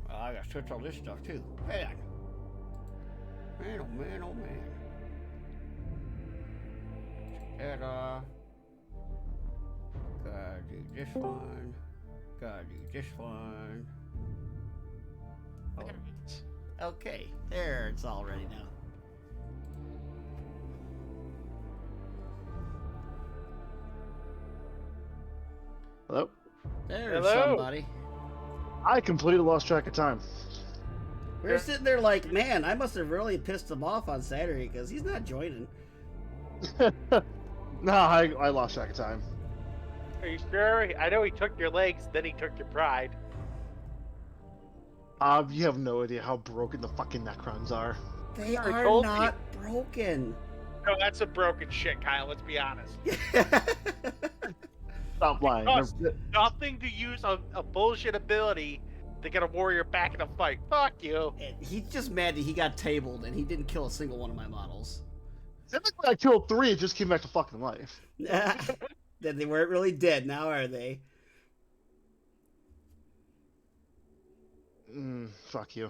I gotta switch all this stuff too. Man. Man, oh man, oh man. That, gotta do this one. Gotta do this one. Oh. Okay, there, it's all ready now. Hello? There's Hello. somebody. I completely lost track of time. We were sitting there like, man, I must have really pissed him off on Saturday because he's not joining. No, I lost track of time. Are you sure? I know he took your legs, then he took your pride. You have no idea how broken the fucking Necrons are. They I are told not broken. No, that's some broken shit, Kyle. Let's be honest. Stop lying. Costs nothing to use a bullshit ability to get a warrior back in a fight. Fuck you. He's just mad that he got tabled and he didn't kill a single one of my models. Typically, I killed 3, it just came back to fucking life. Then they weren't really dead, now are they? Fuck you.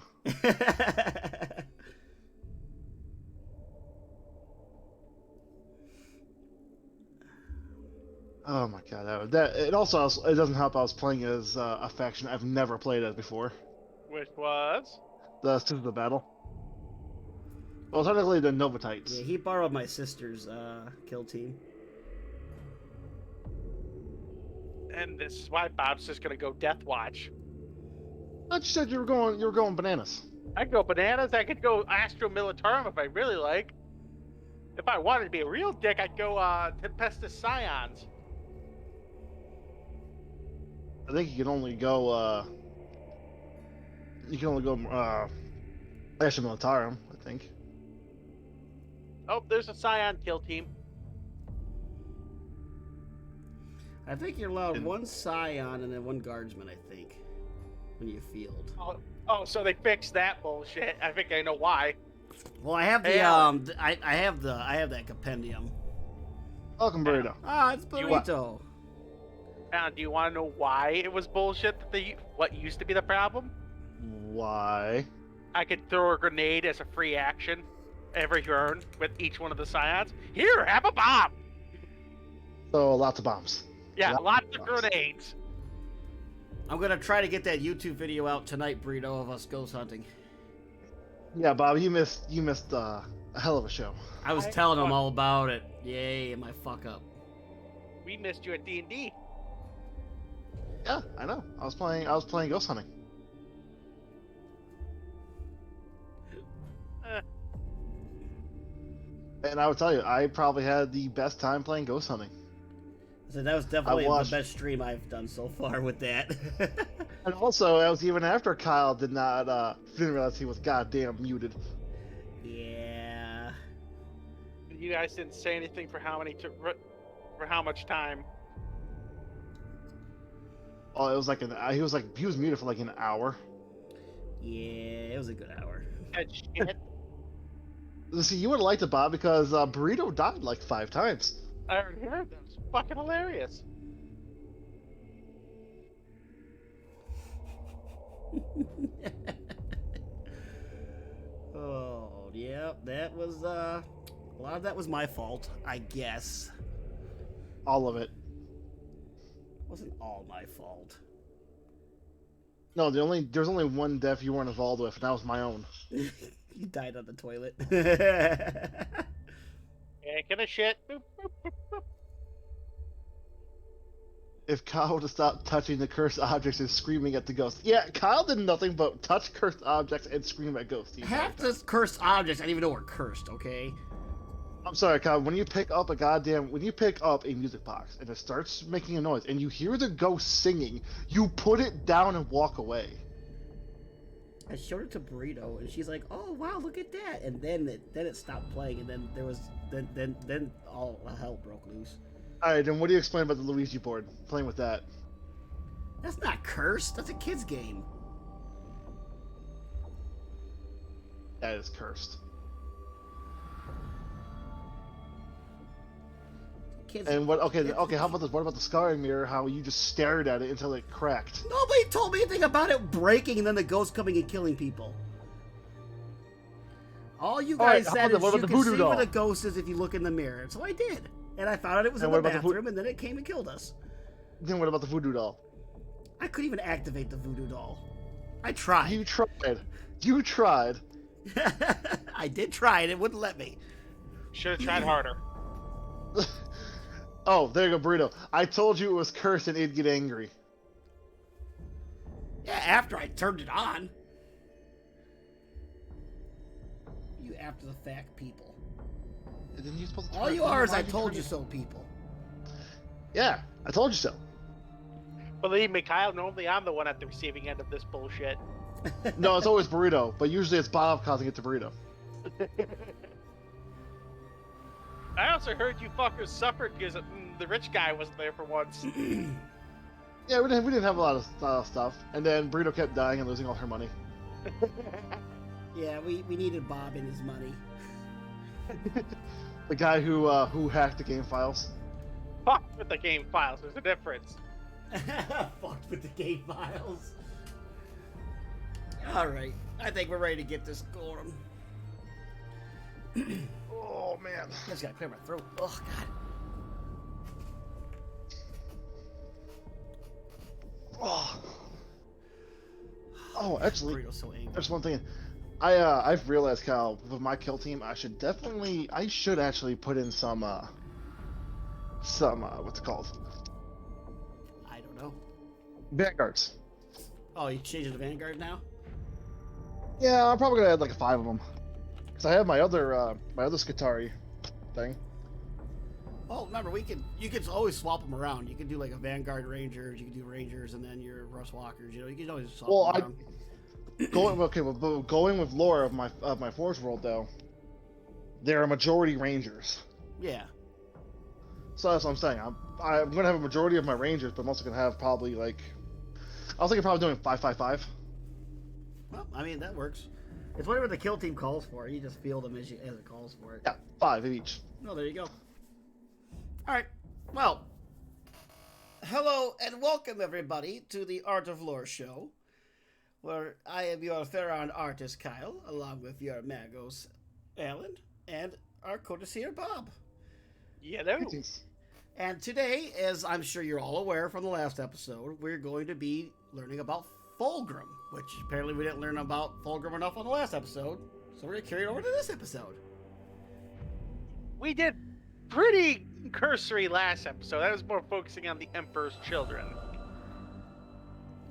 Oh my god, it also it doesn't help. I was playing as a faction I've never played as before. Which was? The Citizens of Battle. Well, technically the Novatites. Yeah, he borrowed my sister's kill team. And this is why Bob's just gonna go Death Watch. I thought you said you were going bananas. I could go bananas. I could go Astro Militarum if I really like. If I wanted to be a real dick, I'd go Tempestus Scions. I think you can only go Astro Militarum, I think. Oh, there's a Scion kill team. I think you're allowed one Scion and then one Guardsman, I think, when you field. Oh, so they fixed that bullshit. I think I know why. Well, I have the I have that compendium. Welcome, Burrito. Ah, it's Burrito. Now, do you want to know why it was bullshit? What used to be the problem? Why? I could throw a grenade as a free action every turn with each one of the Scions. Here, have a bomb. So lots of bombs. Yeah, lots of grenades. I'm gonna try to get that YouTube video out tonight, Burrito, of us ghost hunting. Yeah, Bob, you missed a hell of a show. I was telling him all about it. Yay, my fuck up. We missed you at D&D. Yeah, I know. I was playing ghost hunting. And I would tell you, I probably had the best time playing ghost hunting. So that was definitely the best stream I've done so far with that. And also, it was even after Kyle didn't realize he was goddamn muted. Yeah. You guys didn't say anything for how much time? Oh, it was like he was muted for like an hour. Yeah, it was a good hour. That shit. See, you would have liked it, Bob, because Burrito died like 5 times. I already heard that. It's fucking hilarious. Oh, yeah, that was a lot of that was my fault, I guess. All of it. Wasn't all my fault. No, there's only one death you weren't involved with, and that was my own. You died on the toilet. Yeah, get a shit. Boop, boop, boop, boop. If Kyle would have stopped touching the cursed objects and screaming at the ghost. Yeah, Kyle did nothing but touch cursed objects and scream at ghosts. Half the cursed objects I didn't even know were cursed, okay? I'm sorry, Kyle, when you pick up a music box and it starts making a noise and you hear the ghost singing, you put it down and walk away. I showed it to Burrito and she's like, "Oh wow, look at that!" And then it stopped playing, and then there was then all hell broke loose. All right, then what do you explain about the Luigi board? Playing with that. That's not cursed. That's a kid's game. That is cursed. Kids. And what? Okay, kids- okay. How about this? What about the scarring mirror? How you just stared at it until it cracked? Nobody told me anything about it breaking and then the ghost coming and killing people. All you All right, guys how said about is what you about the can voodoo see where doll? the ghost is if you look in the mirror. And so I did. And I found out it was And in what the about the bathroom, and then it came and killed us. Then what about the voodoo doll? I couldn't even activate the voodoo doll. I tried. You tried. You tried. I did try and it wouldn't let me. Should have tried harder. Oh, there you go, Burrito. I told you it was cursed and it'd get angry. Yeah, after I turned it on. You after the fact people. And then you're supposed to All turn- you are is I why'd you told turn you it- so people. Yeah, I told you so. Believe me, Kyle, normally I'm the one at the receiving end of this bullshit. No, it's always Burrito, but usually it's Bob causing it to Burrito. I also heard you fuckers suffered because the rich guy wasn't there for once. Yeah, we didn't have a lot of stuff, and then Burrito kept dying and losing all her money. Yeah, we needed Bob and his money. The guy who hacked the game files. Fuck with the game files, there's a difference. Fucked with the game files. Alright, I think we're ready to get this going. Oh man. I just gotta clear my throat. Oh, God. Oh, actually, Burrito's so angry. there's one thing. I've realized, Kyle, with my kill team, I should actually put in some what's it called? I don't know. Vanguards. Oh, you changed it to Vanguard now? Yeah, I'm probably gonna add like 5 of them. Cause I have my other Skitari thing. Oh, remember, you can always swap them around. You can do like a Vanguard Rangers, you can do Rangers, and then your Rush Walkers. You know, you can always swap them around. Going with lore of my Forge World though, they're a majority Rangers. Yeah. So that's what I'm saying. I'm gonna have a majority of my Rangers, but I'm also gonna have probably like, I was thinking probably doing 5-5-5. Well, I mean, that works. It's whatever the kill team calls for. You just field them as it calls for it. Yeah, 5 of each. Oh, there you go. All right. Well, hello and welcome everybody to the Art of Lore show, where I am your Pharaoh artist Kyle, along with your Magos Alan and our courtesier Bob. You know. And today, as I'm sure you're all aware from the last episode, we're going to be learning about Fulgrim, which apparently we didn't learn about Fulgrim enough on the last episode, so we're going to carry it over to this episode. We did pretty cursory last episode. That was more focusing on the Emperor's children.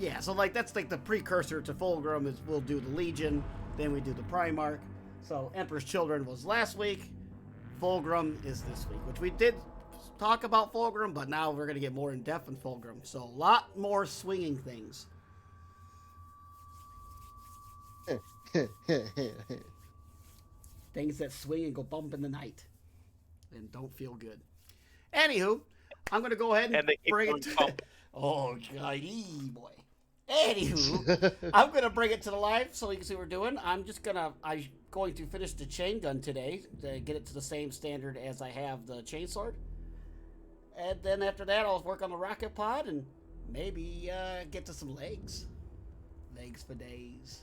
Yeah, so like that's like the precursor to Fulgrim is we'll do the Legion, then we do the Primarch. So Emperor's Children was last week, Fulgrim is this week, which we did talk about Fulgrim, but now we're going to get more in depth in Fulgrim. So a lot more swinging things. Things that swing and go bump in the night and don't feel good. Anywho, I'm going to go ahead and they keep bring going it to... bump. Oh, God, boy. Anywho, I'm going to bring it to the live so you can see what we're doing. I'm going to finish the chain gun today to get it to the same standard as I have the chainsword. And then after that, I'll work on the rocket pod and maybe get to some legs. Legs for days.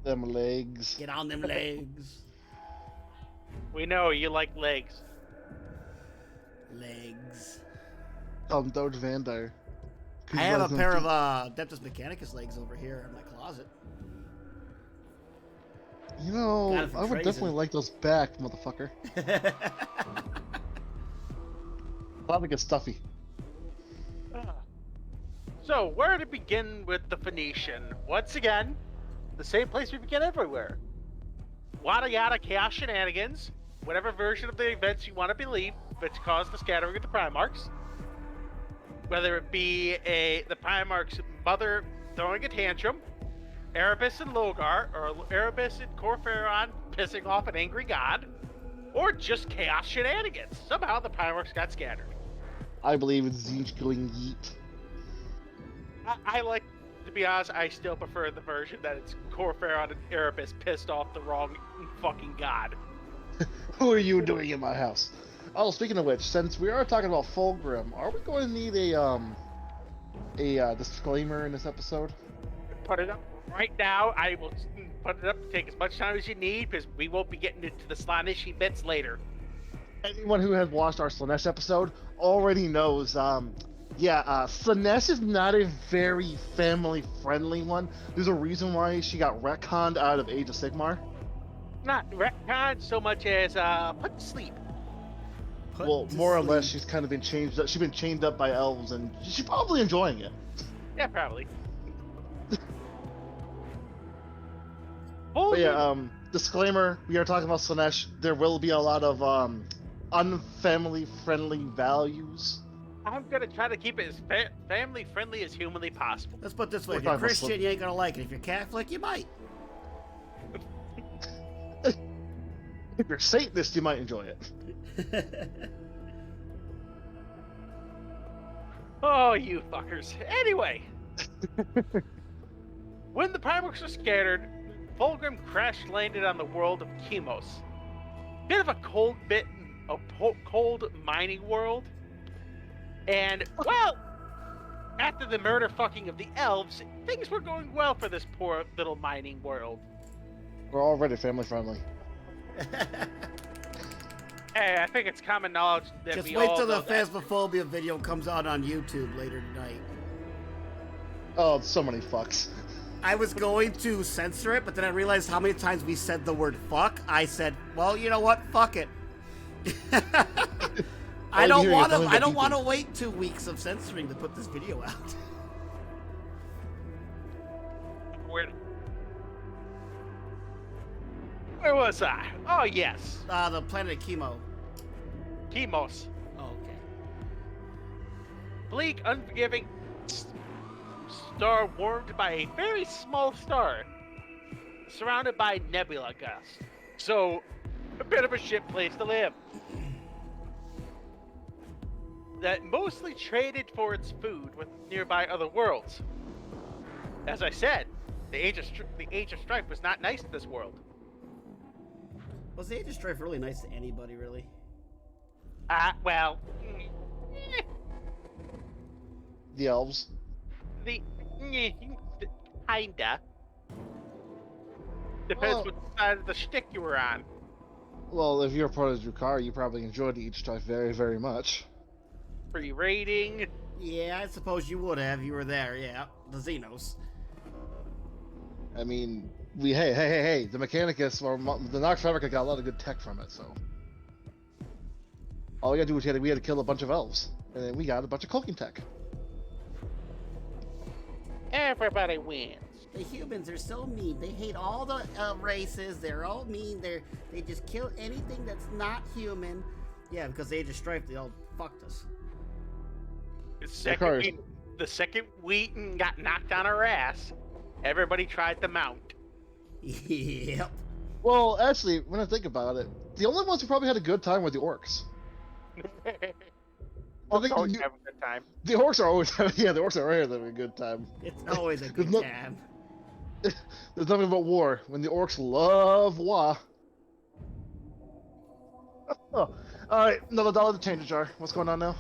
Them legs. Get on them legs. We know you like legs. Legs. Doge Vandar. I have a pair of Adeptus Mechanicus legs over here in my closet. You know, Got it from I would Trazen. definitely like those back, motherfucker. Probably get stuffy. So, where to begin with the Phoenician? Once again, the same place we begin everywhere. Wada yada chaos shenanigans, whatever version of the events you want to believe, which caused the scattering of the Primarchs. Whether it be the Primarch's mother throwing a tantrum, Erebus and Logar, or Erebus and Corferon pissing off an angry god, or just chaos shenanigans. Somehow the Primarchs got scattered. I believe it's Zinch going yeet. I like, to be honest, I still prefer the version that it's Corfair and Erebus pissed off the wrong fucking god. Who are you doing in my house? Oh, speaking of which, since we are talking about Fulgrim, are we going to need a disclaimer in this episode? Put it up right now. I will put it up to take as much time as you need because we won't be getting into the Slaneshi bits later. Anyone who has watched our Slanesh episode already knows, Slanesh is not a very family-friendly one. There's a reason why she got retconned out of Age of Sigmar. Not retcon so much as put to sleep. More or less, she's kind of been changed up. She's been chained up by elves, and she's probably enjoying it. Yeah, probably. But yeah, disclaimer, we are talking about Slanesh. There will be a lot of unfamily-friendly values. I'm gonna try to keep it as family-friendly as humanly possible. Let's put it this way: if you're Christian, you ain't gonna like it. If you're Catholic, you might. If you're Satanist, you might enjoy it. Oh, you fuckers. Anyway. When the Primarchs were scattered, Fulgrim crash-landed on the world of Chemos. Bit of a cold mining world. And, well, after the murder fucking of the elves, things were going well for this poor little mining world. We're already family-friendly. Hey, I think it's common knowledge that Just we wait all till the know that. Phasmophobia video comes out on YouTube later tonight. Oh, so many fucks. I was going to censor it, but then I realized how many times we said the word fuck. I said, well, you know what? Fuck it. I don't want to wait 2 weeks of censoring to put this video out. Where was I? Oh, yes. The planet Chemo. Chemos. Oh, okay. Bleak, unforgiving star warmed by a very small star, surrounded by nebula dust. So, a bit of a shit place to live. That mostly traded for its food with nearby other worlds. As I said, the Age of Strife was not nice to this world. Was the Age of Strife really nice to anybody, really? Well, The elves. Kinda. Depends what side of the shtick you were on. Well, if you're part of Drukar, you probably enjoyed the Age of Strife very, very much. Free rating. Yeah, I suppose you would have. You were there, yeah. The Xenos. I mean, hey, the Mechanicus, or the Nox Fabrica got a lot of good tech from it, so. All we gotta do was we had to kill a bunch of elves, and then we got a bunch of cloaking tech. Everybody wins. The humans are so mean. They hate all the races. They're all mean. They just kill anything that's not human. Yeah, because the Age of Strife, they all fucked us. The second we got knocked on our ass, everybody tried to mount. Yep. Well, actually, when I think about it, the only ones who probably had a good time were the orcs. Orcs always have a good time. The orcs are always the orcs are always having a good time. It's always a good time. There's nothing about war when the orcs love war. Oh, all right, another $1 to change the jar. What's going on now?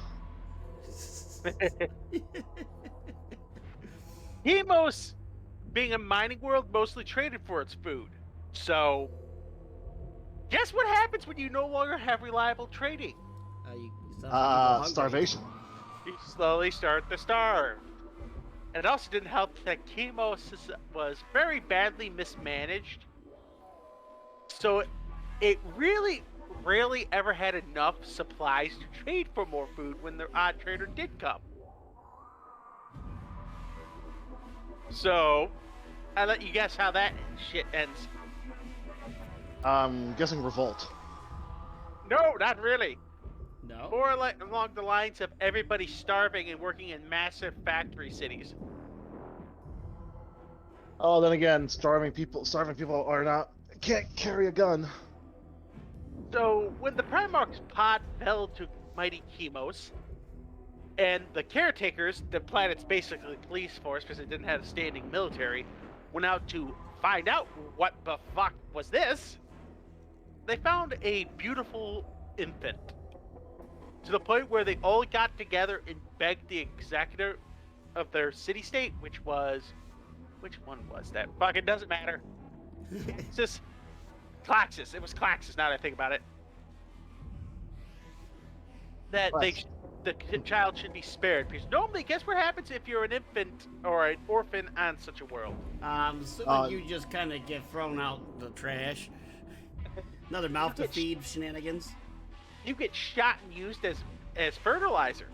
Hemos, being a mining world, mostly traded for its food. So, guess what happens when you no longer have reliable trading? Starvation. You slowly start to starve. And it also didn't help that Chemos was very badly mismanaged. So it really rarely ever had enough supplies to trade for more food when the odd trader did come. So, I'll let you guess how that shit ends. I'm guessing revolt. No, not really. No. More like along the lines of everybody starving and working in massive factory cities. Oh, then again, starving people can't carry a gun. So when the Primarch's pod fell to mighty Chemos, And the caretakers, the planet's basically police force because it didn't have a standing military, went out to find out what the fuck was this. They found a beautiful infant. To the point where they all got together and begged the executive of their city-state, which one was that? Fuck, it doesn't matter. It's just Claxus. It was Claxus, now that I think about it. That the child should be spared. Because normally, guess what happens if you're an infant or an orphan on such a world? Assuming you just kind of get thrown out the trash. Another mouth to feed shenanigans. You get shot and used as fertilizer.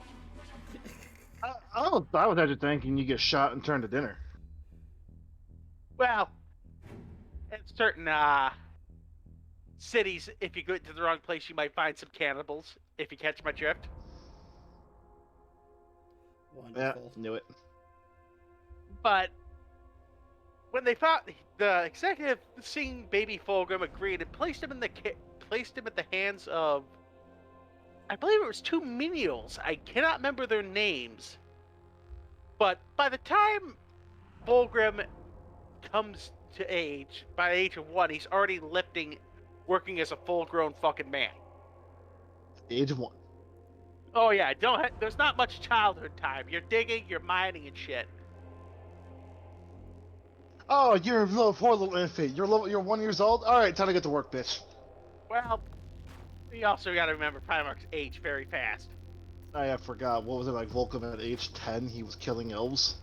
I was actually thinking you get shot and turned to dinner. Well, in certain cities, if you go to the wrong place, you might find some cannibals, if you catch my drift. Wonderful. Yeah, knew it. But when they found the executive, seeing baby Fulgrim, agreed and placed him at the hands of, I believe it was 2 menials. I cannot remember their names. But by the time Fulgrim comes to age, by the age of 1, he's already lifting, working as a full-grown fucking man. Age of 1. Oh yeah, there's not much childhood time. You're digging, you're mining and shit. Oh, you're a poor little infant. You're 1 years old? Alright, time to get to work, bitch. Well, you also gotta remember Primarchs age very fast. I forgot. What was it, like Vulcan at age 10? He was killing elves?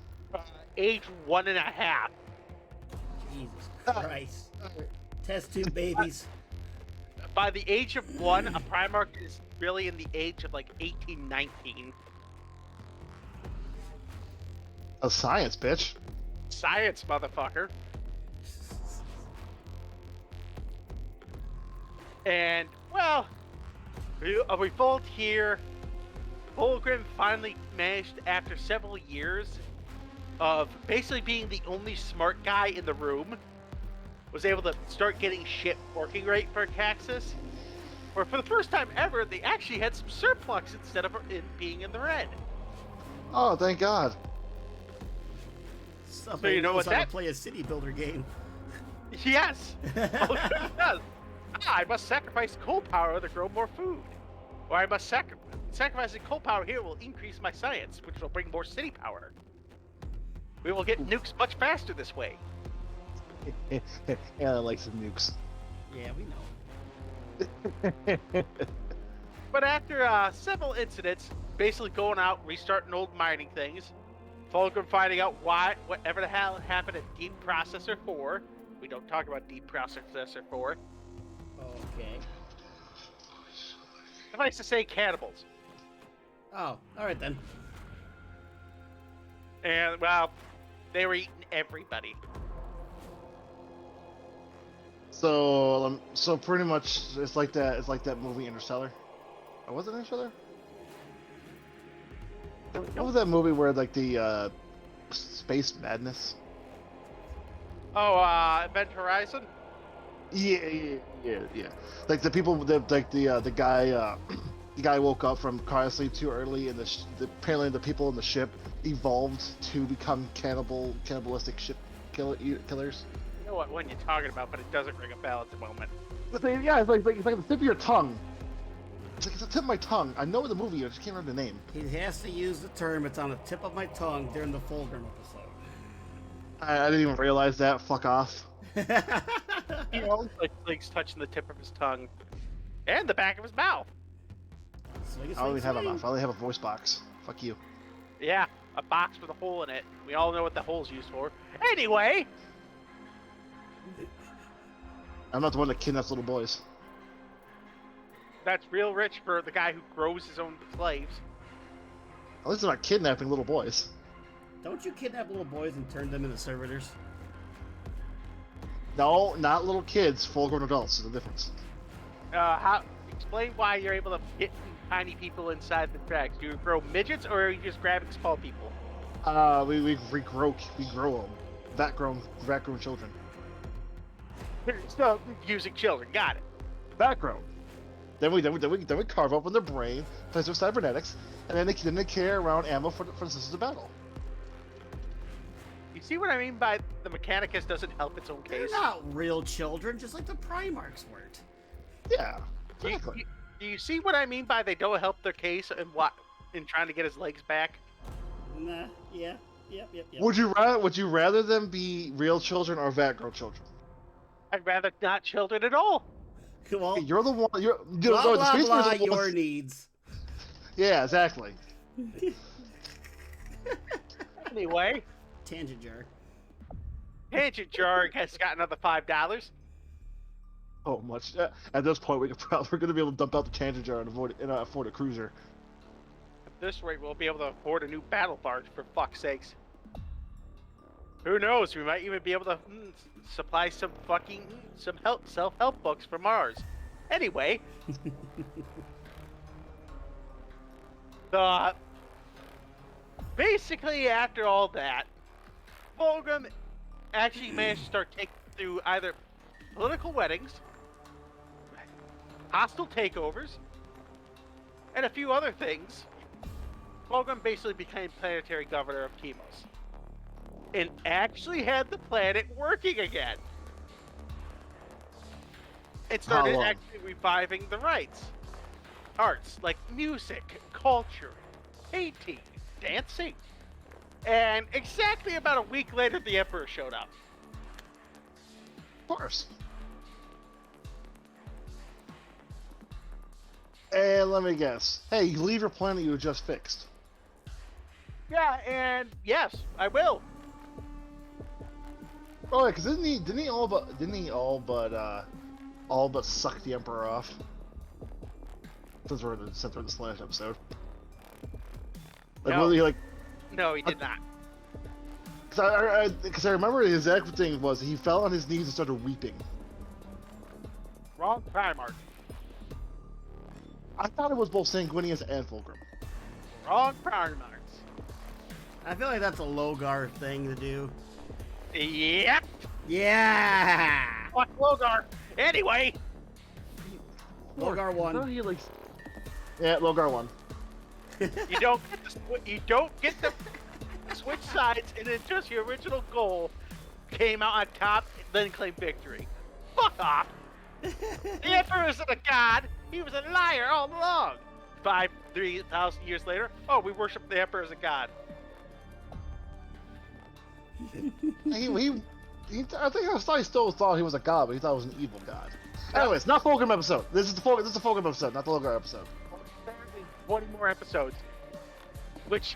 Age 1.5. Jesus Christ. Test tube babies. By the age of 1, a Primarch is really in the age of like 18, 19. A science, bitch. Science, motherfucker. And, well, a revolt here. Fulgrim finally managed, after several years of basically being the only smart guy in the room, was able to start getting shit working right for Caxus. Or for the first time ever, they actually had some surplus instead of it being in the red. Oh, thank God. Somebody you know knows what how that- to play a city builder game. Yes! Fulgrim does. I must sacrifice coal power to grow more food. Or I must sacrificing coal power here will increase my science, which will bring more city power. We will get nukes much faster this way. Yeah, I like some nukes. Yeah, we know. But after several incidents, basically going out, restarting old mining things, Fulgrim finding out whatever the hell happened at Deep Processor 4. We don't talk about Deep Processor 4. Okay. I like to say cannibals. Oh, alright then. And, well, they were eating everybody. So pretty much it's like that. It's like that movie Interstellar. Or was it Interstellar? What was that movie where like the space madness? Oh, Event Horizon? Yeah. Like the people, the guy, the guy woke up from car sleep too early, and apparently the people in the ship evolved to become cannibalistic ship killers. You know what one you're talking about, but it doesn't ring a bell at the moment. But yeah, it's like the tip of your tongue. It's like it's the tip of my tongue. I know the movie, I just can't remember the name. He has to use the term, it's on the tip of my tongue during the Fulgrim episode. I didn't even realize that. Fuck off. You know, like legs touching the tip of his tongue and the back of his mouth. Swing, I don't even have a swing. mouth. I only have a voice box. Fuck you. Yeah, a box with a hole in it. We all know what the hole's used for. Anyway, I'm not the one that kidnaps little boys. that's real rich for the guy who grows his own slaves. At least I'm not kidnapping little boys. Don't you kidnap little boys and turn them into servitors? No, not little kids. Full-grown adults is the difference. Explain why you're able to fit tiny people inside the tracks. Do you grow midgets, or are you just grabbing small people? We grow them. Vat-grown children. So, using children, got it. Vat-grown. Then we carve open their brain, place with cybernetics, and then they carry around ammo for the Sisters of Battle. You see what I mean by the Mechanicus doesn't help its own They're case? not real children, just like the Primarchs weren't. Yeah, Do exactly. you see what I mean by they don't help their case in trying to get his legs back? Nah, yeah, yep. Would you rather them be real children or Vatgirl children? I'd rather not children at all. Well, You're the one. blah the blah Space blah. Marines are the Your ones- needs. Yeah, exactly. Anyway, Tangent jar. Tangent Jar has got another $5. Oh, much. At this point, we're going to be able to dump out the Tangent Jar and afford a cruiser. At this rate, we'll be able to afford a new battle barge, for fuck's sakes. Who knows? We might even be able to supply some self-help books for Mars. Anyway, basically after all that, Fulgrim actually managed to start taking through either political weddings, hostile takeovers, and a few other things. Fulgrim basically became planetary governor of Timos, and actually had the planet working again. It started long? actually reviving the arts like music, culture, painting, dancing. And exactly about a week later, the Emperor showed up. Of course. And let me guess. Hey, you leave your planet you just fixed. Yeah, and yes, I will. Oh yeah, because didn't he all but suck the Emperor off? Since we're in this last episode. Like No. really, like, No, he did not. because I remember his exact thing was he fell on his knees and started weeping. Wrong Primarch. I thought it was both Sanguinius and Fulgrim. Wrong Primarchs. I feel like that's a Logar thing to do. Yep. Yeah. Fuck Logar. Anyway, Logar I won. thought he, like... Yeah, Logar won. you don't get to switch sides, and then just your original goal came out on top, and then claim victory. Fuck off. The Emperor isn't a god. He was a liar all along. 3,000 years later, oh, we worship the Emperor as a god. I thought he still thought he was a god, but he thought he was an evil god. Anyways, not Fulgrim episode. This is the Fulgrim episode, not the Logar episode. 20 more episodes. Which,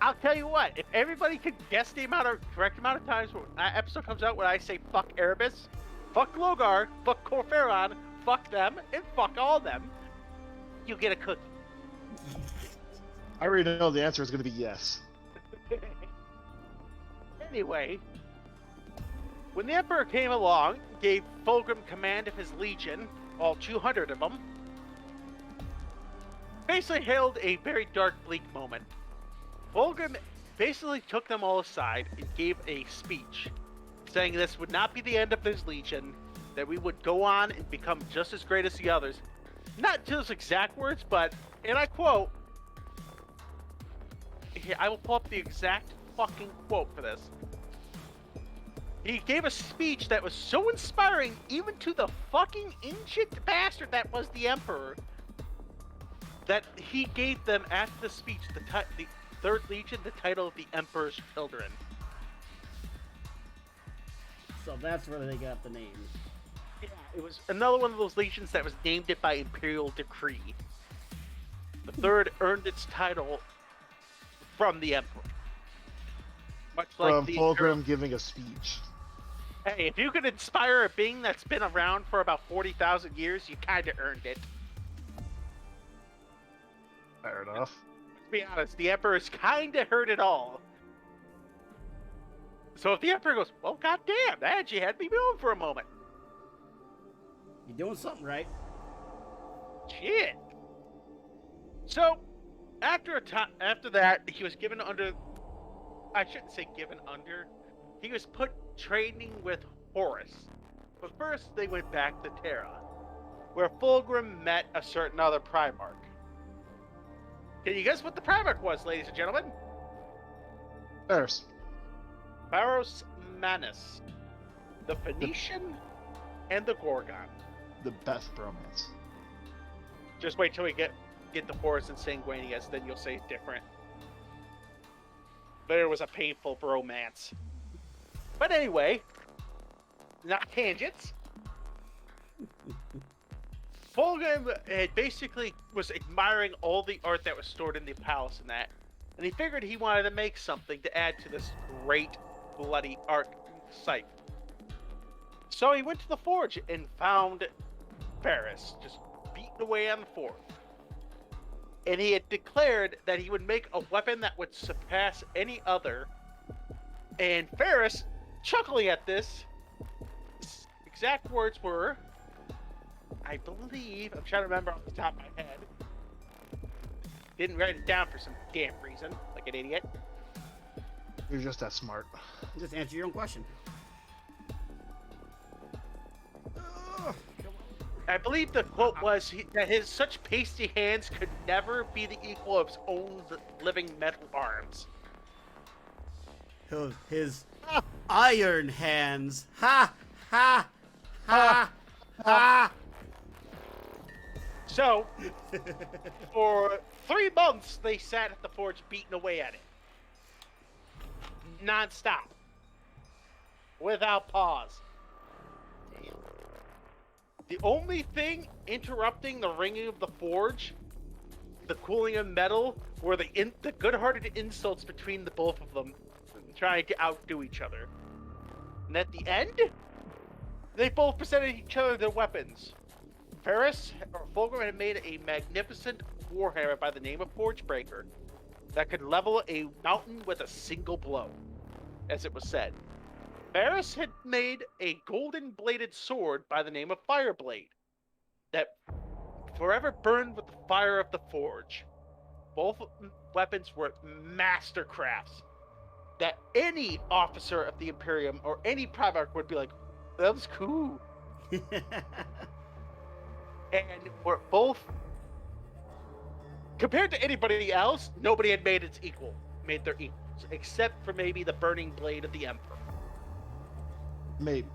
I'll tell you what, if everybody could guess the correct amount of times when that episode comes out when I say fuck Erebus, fuck Logar, fuck Corferon, fuck them, and fuck all them, you get a cookie. I already know the answer is going to be yes. Anyway, when the Emperor came along, gave Fulgrim command of his legion, all 200 of them, basically held a very dark, bleak moment. Fulgrim basically took them all aside and gave a speech, saying this would not be the end of his legion, that we would go on and become just as great as the others. Not those exact words, but, and I quote, here, I will pull up the exact fucking quote for this. He gave a speech that was so inspiring, even to the fucking ancient bastard that was the Emperor, that he gave them, after the speech, the Third Legion, the title of the Emperor's Children. So that's where they got the name. Yeah, it was another one of those legions that was named it by imperial decree. The third earned its title from the Emperor. Much like From the Fulgrim giving a speech. Hey, if you could inspire a being that's been around for about 40,000 years, you kind of earned it. Fair enough. Let's be honest, the Emperor's kind of heard it all. So if the Emperor goes, well, goddamn, that actually had me moving for a moment. You're doing something right. Shit. So, after that, he was given under... I shouldn't say given under. He was put training with Horus. But first, they went back to Terra, where Fulgrim met a certain other Primarch. Can you guess what the Primarch was, ladies and gentlemen? Earth. Pharos Manus, the Phoenician, and the Gorgon. The best bromance. Just wait till we get the Horus and Sanguinius, then you'll say different. There was a painful bromance. But anyway, not tangents. Fulgrim basically was admiring all the art that was stored in the palace and that, and he figured he wanted to make something to add to this great bloody art site. So he went to the forge and found Ferris just beating away on the forge. And he had declared that he would make a weapon that would surpass any other. And Ferris, chuckling at this, his exact words were, I believe, I'm trying to remember off the top of my head. Didn't write it down for some damn reason, like an idiot. You're just that smart. Just answer your own question. I believe the quote was that his such pasty hands could never be the equal of his own living metal arms. His iron hands. Ha! Ha! Ha! Ha! So, for 3 months, they sat at the forge beating away at it. Non-stop. Without pause. The only thing interrupting the ringing of the forge, the cooling of metal, were the good-hearted insults between the both of them, trying to outdo each other. And at the end, they both presented each other their weapons. Ferris, or Fulgrim, had made a magnificent warhammer by the name of Forgebreaker that could level a mountain with a single blow, as it was said. Ferris had made a golden-bladed sword by the name of Fireblade that forever burned with the fire of the forge. Both weapons were mastercrafts that any officer of the Imperium or any Primarch would be like, that was cool. And were both, compared to anybody else, nobody had made their equals, except for maybe the burning blade of the Emperor. Maybe.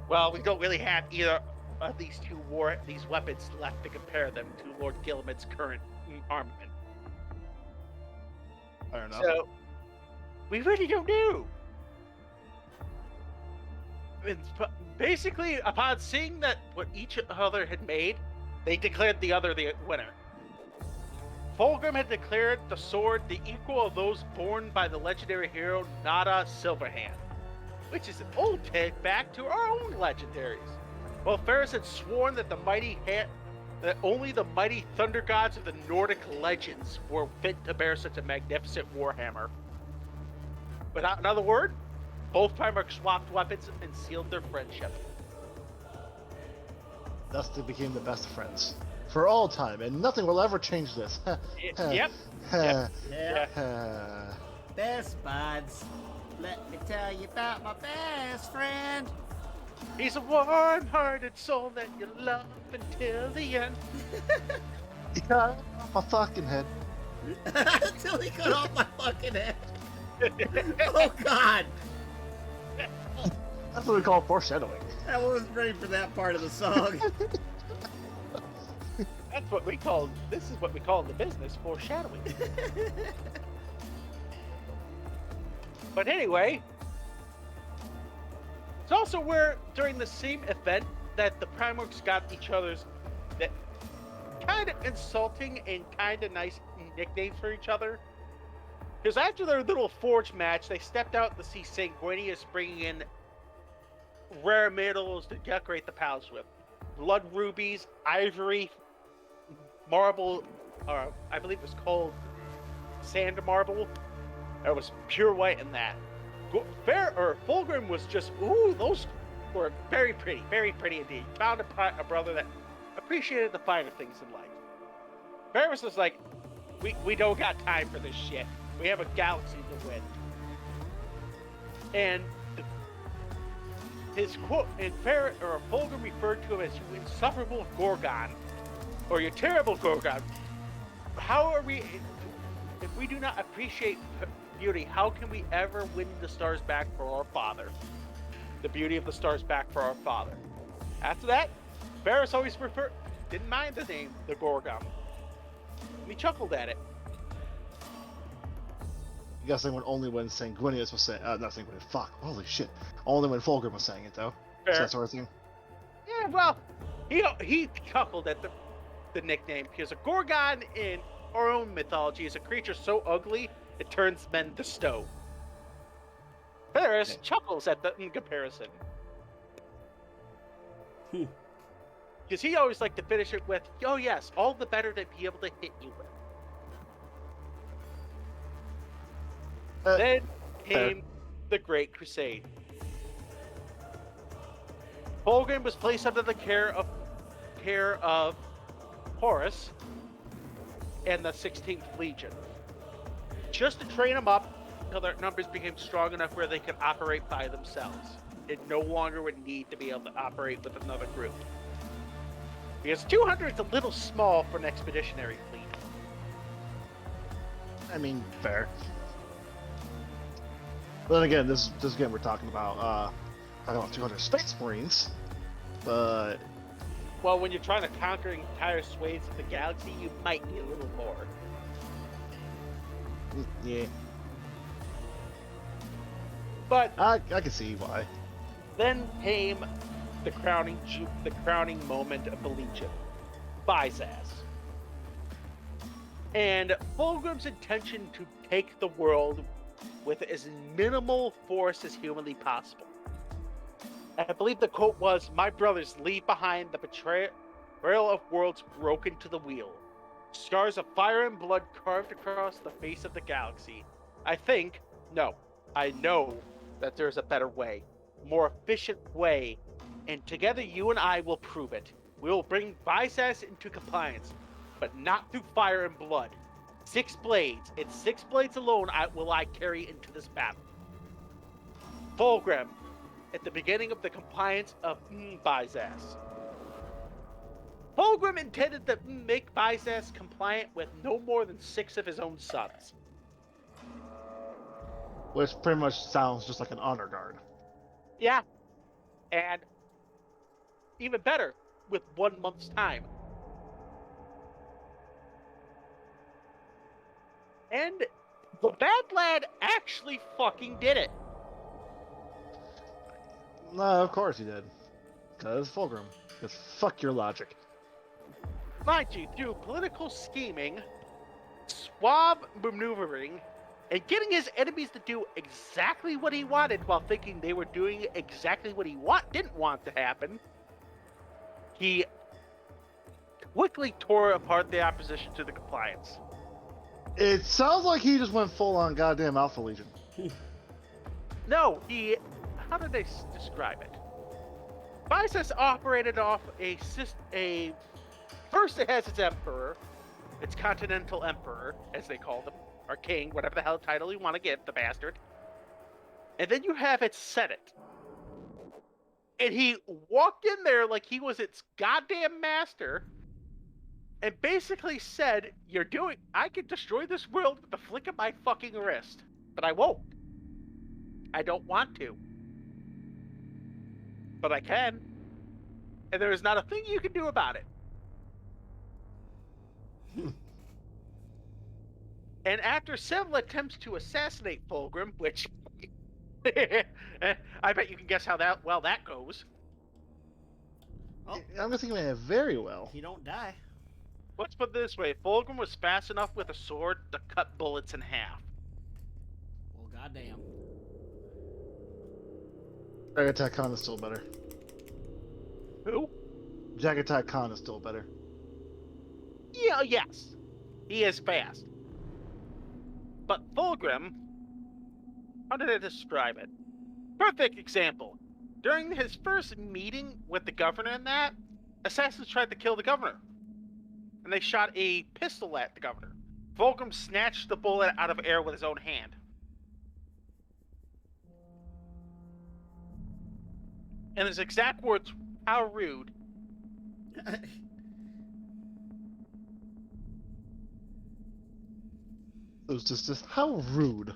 Well, we don't really have either of these these weapons left to compare them to Lord Gilliman's current armament. I don't know. So, we really don't know. And basically, upon seeing that what each other had made, they declared the other the winner. Fulgrim had declared the sword the equal of those borne by the legendary hero Nada Silverhand, which is an old take back to our own legendaries. While Ferris had sworn that that only the mighty thunder gods of the Nordic legends were fit to bear such a magnificent warhammer. Without another word, both Primarchs swapped weapons and sealed their friendship. Thus they became the best friends. For all time, and nothing will ever change this. Yep. Best buds. Let me tell you about my best friend. He's a warm-hearted soul that you love until the end. He cut off my fucking head. Until he cut off my fucking head. Oh, God. That's what we call foreshadowing. I wasn't ready for that part of the song. This is what we call in the business foreshadowing. But anyway, it's also where during the same event that the Primarchs got each other's that kind of insulting and kind of nice nicknames for each other. Because after their little forge match, they stepped out to see Sanguinius bringing in rare metals to decorate the palace with. Blood rubies, ivory, marble, I believe it was called sand marble. It was pure white in that. Fulgrim was just, ooh, those were very pretty indeed. Found a brother that appreciated the finer things in life. Ferris was like, we don't got time for this shit. We have a galaxy to win. And his quote, Fulgrim referred to him as you insufferable Gorgon, or you terrible Gorgon, how are we? If we do not appreciate beauty, how can we ever win the stars back for our father? The beauty of the stars back for our father. After that, Varys always didn't mind the name, the Gorgon. And he chuckled at it. I'm guessing only when Sanguinius was saying, not Sanguinius, fuck, holy shit. Only when Fulgrim was saying it, though. Fair. That sort of thing. Yeah, well, he chuckled at the nickname because a Gorgon in our own mythology is a creature so ugly it turns men to stone. Varys chuckles at the comparison. Because he always liked to finish it with, oh yes, all the better to be able to hit you with. Then came the Great Crusade. Fulgrim was placed under the care of Horus and the 16th Legion, just to train them up until their numbers became strong enough where they could operate by themselves. It no longer would need to be able to operate with another group. Because 200 is a little small for an expeditionary fleet. I mean, fair. But then again, this again we're talking about 200 Space Marines, but Well, when you're trying to conquer entire swathes of the galaxy, you might need a little more. yeah, But I can see why. then came the crowning moment of the Legion, Visas. And Fulgrim's intention to take the world with as minimal force as humanly possible. I believe the quote was, "My brothers leave behind the betrayal of worlds broken to the wheel. Scars of fire and blood carved across the face of the galaxy. I know that there's a better way, more efficient way, and together you and I will prove it. We will bring Visas into compliance, but not through fire and blood. 6 blades, and 6 blades alone will I carry into this battle." Fulgrim, at the beginning of the compliance of Visas. Fulgrim intended to make Visas compliant with no more than 6 of his own sons. Which pretty much sounds just like an honor guard. Yeah, and even better, with 1 month's time. And the bad lad actually fucking did it. No, of course he did. Because Fulgrim. Because fuck your logic. Mind you, through political scheming, suave maneuvering, and getting his enemies to do exactly what he wanted while thinking they were doing exactly what he didn't want to happen, he quickly tore apart the opposition to the compliance. It sounds like he just went full on goddamn Alpha Legion. No, how did they describe it? Visas operated off first it has its emperor, its continental emperor, as they call them, or king, whatever the hell title you want to give the bastard. And then you have its senate. And he walked in there like he was its goddamn master, and basically said, I could destroy this world with the flick of my fucking wrist, but I won't. I don't want to. But I can. And there is not a thing you can do about it. And after several attempts to assassinate Fulgrim, which I bet you can guess how that goes. Oh, I'm guessing he went very well. he don't die. Let's put it this way: Fulgrim was fast enough with a sword to cut bullets in half. Well, goddamn. Jagatai Khan is still better. Who? Jagatai Khan is still better. Yeah, yes. He is fast. But Fulgrim, how did I describe it? Perfect example. During his first meeting with the governor and that, assassins tried to kill the governor. And they shot a pistol at the governor. Fulgrim snatched the bullet out of air with his own hand. And his exact words, "How rude." It was just how rude.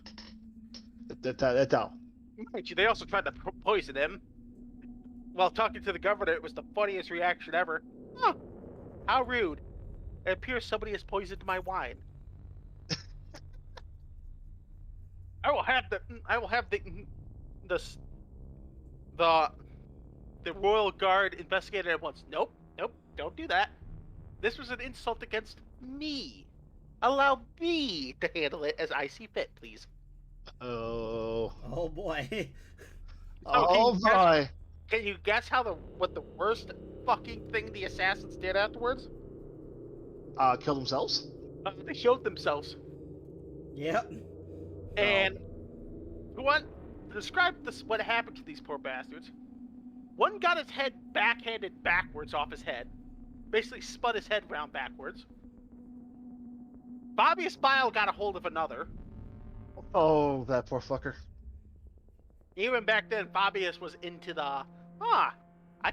That Mind you, they also tried to poison him. While talking to the governor, it was the funniest reaction ever. Huh, how rude. It appears somebody has poisoned my wine. I will have the the the royal guard investigate it at once. Nope, nope, don't do that. This was an insult against me. Allow me to handle it as I see fit, please. Oh. Oh boy. So Oh boy. can you guess how what the worst fucking thing the assassins did afterwards? Killed themselves? They showed themselves. Yep. And who want to describe this? What happened to these poor bastards? One got his head backhanded backwards off his head, basically spun his head round backwards. Fabius Bile got a hold of another. Oh, that poor fucker. Even back then, Fabius was into the, I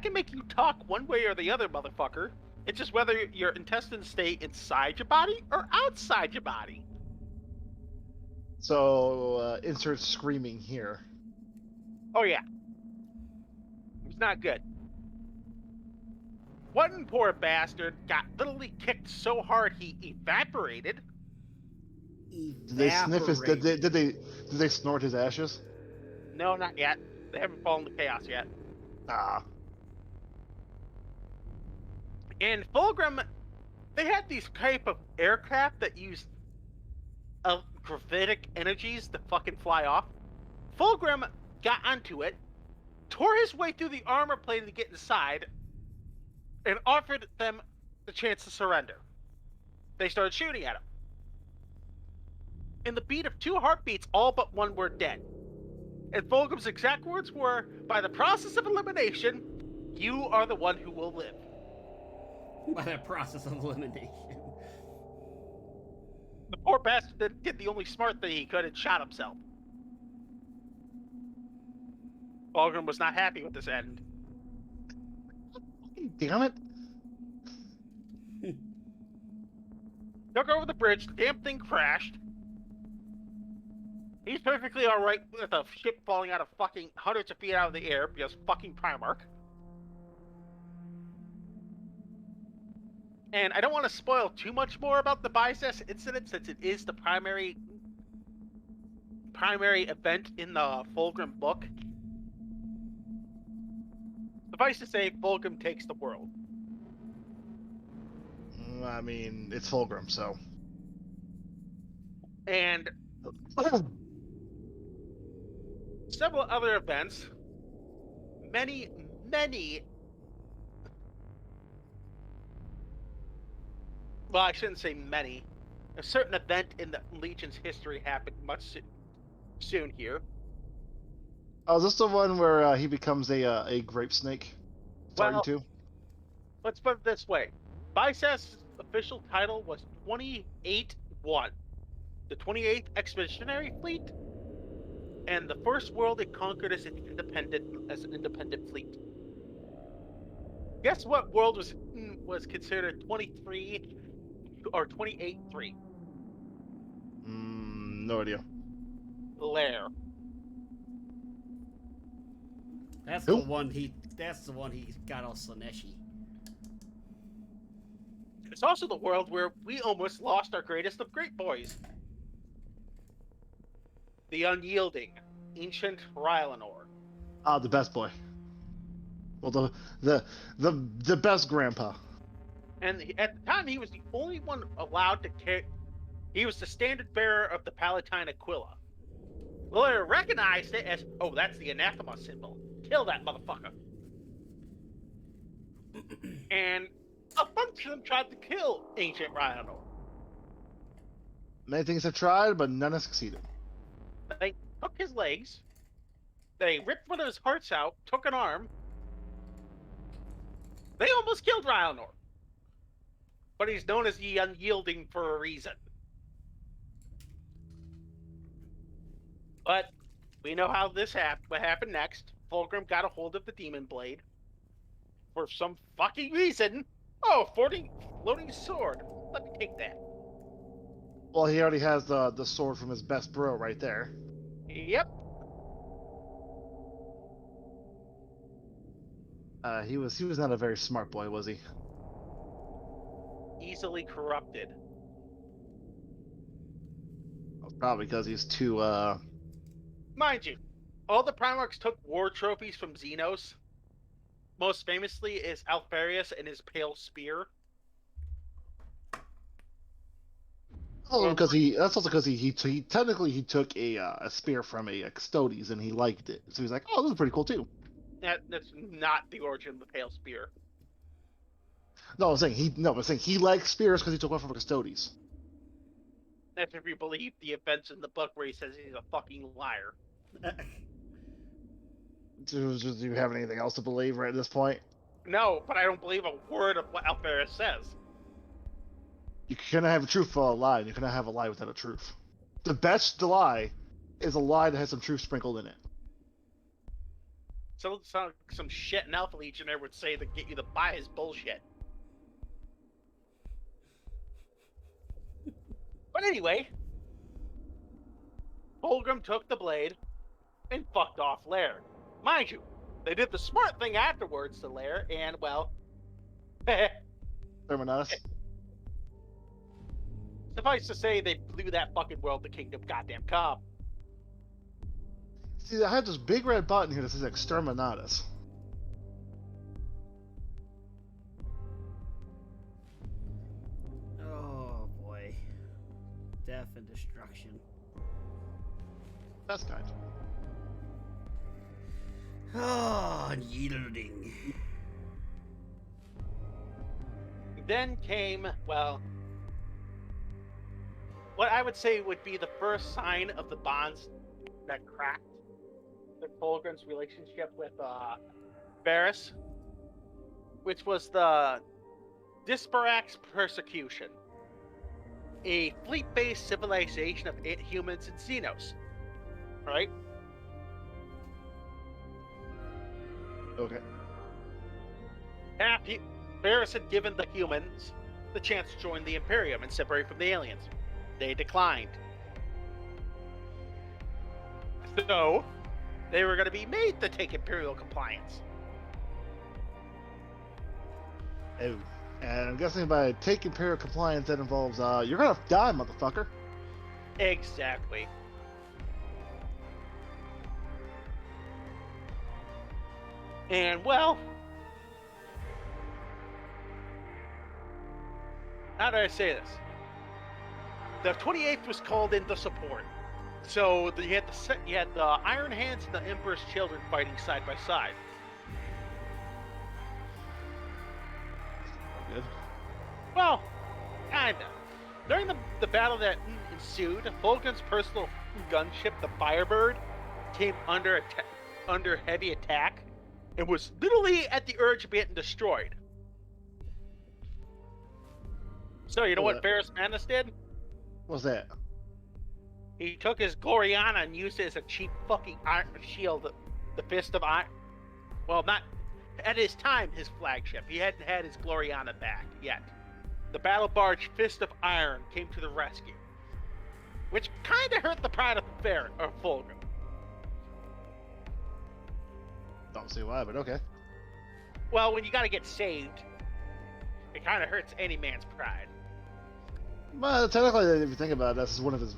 can make you talk one way or the other, motherfucker. It's just whether your intestines stay inside your body or outside your body. So, insert screaming here. Oh, yeah. It's not good. One poor bastard got literally kicked so hard he evaporated. Did they sniff his? Did they snort his ashes? No, not yet. They haven't fallen to chaos yet. Ah. And Fulgrim, they had these type of aircraft that used gravitic energies to fucking fly off. Fulgrim got onto it, tore his way through the armor plate to get inside, and offered them the chance to surrender. They started shooting at him. In the beat of 2 heartbeats, all but one were dead. And Fulgrim's exact words were, by the process of elimination, you are the one who will live. By the process of elimination. The poor bastard did the only smart thing he could and shot himself. Fulgrim was not happy with this end. Damn it. Took over the bridge, the damn thing crashed. He's perfectly alright with a ship falling out of fucking hundreds of feet out of the air because fucking Primarch. And I don't want to spoil too much more about the Bicess incident since it is the primary event in the Fulgrim book. Suffice to say, Fulgrim takes the world. I mean, it's Fulgrim, so. And several other events, many well, I shouldn't say many. A certain event in the Legion's history happened much soon here. Oh, is this the one where he becomes a grape snake? Starting to? Let's put it this way. Bicess's official title was 28-1. The 28th Expeditionary Fleet, and the first world it conquered as an independent fleet. Guess what world was considered 23 or 28-3? No idea. Lair. That's Who? the one he got all Slaneshi. It's also the world where we almost lost our greatest of great boys. The unyielding, ancient Rylanor. Ah, the best boy. Well, the best grandpa. And at the time, he was the only one allowed to carry. He was the standard bearer of the Palatine Aquila. Lair recognized it as, oh, that's the anathema symbol. Kill that motherfucker. And a bunch of them tried to kill ancient Rylanor. Many things have tried, but none have succeeded. They took his legs, they ripped one of his hearts out, took an arm. They almost killed Rylanor. But he's known as the Unyielding for a reason. But we know how this happened. What happened next? Fulgrim got a hold of the Demon Blade. For some fucking reason. Oh, floating sword. Let me take that. Well, he already has the sword from his best bro right there. Yep. He was not a very smart boy, was he? Easily corrupted. Probably because he's too Mind you, all the Primarchs took war trophies from Xenos. Most famously is Alfarius and his pale spear. Also because that's also because he technically he took a spear from a Custodes and he liked it, so he's like, oh, this is pretty cool too. That's not the origin of the pale spear. No, I'm saying he likes spears because he took one from a Custodes. That's if you believe the events in the book where he says he's a fucking liar. Do you have anything else to believe right at this point? No, but I don't believe a word of what Alfarius says. You cannot have a truth for a lie, and you cannot have a lie without a truth. The best lie is a lie that has some truth sprinkled in it. Some shit an Alpha Legionnaire would say to get you to buy his bullshit. But anyway, Fulgrim took the blade and fucked off Laird. Mind you, they did the smart thing afterwards to Laird, and well, Terminus. suffice to say, they blew that fucking world to kingdom goddamn come. See, I have this big red button here that says Exterminatus. Oh boy. Death and destruction. That's kind. Oh, unyielding. Then came, well, what I would say would be the first sign of the bonds that cracked the Fulgrim's relationship with Varys, which was the Disparax persecution, a fleet-based civilization of humans and Xenos, right? Okay. Varys had given the humans the chance to join the Imperium and separate from the aliens. They declined. So, they were going to be made to take Imperial compliance. Oh. And I'm guessing by taking Imperial compliance, that involves, you're gonna die, motherfucker. Exactly. And, well, how do I say this? The 28th was called into support. So you had the Iron Hands and the Emperor's Children fighting side by side. Good. Well, kinda. During the battle that ensued, Fulgrim's personal gunship, the Firebird, came under heavy attack and was literally at the urge of being destroyed. So you know what Varys Manus did? What's that? He took his Gloriana and used it as a cheap fucking iron shield, the Fist of Iron. Well, not at his time, his flagship. He hadn't had his Gloriana back yet. The battle barge Fist of Iron came to the rescue, which kind of hurt the pride of Fulgrim. Don't see why, but okay. Well, when you gotta get saved, it kind of hurts any man's pride. Well, technically, if you think about it, that's one of his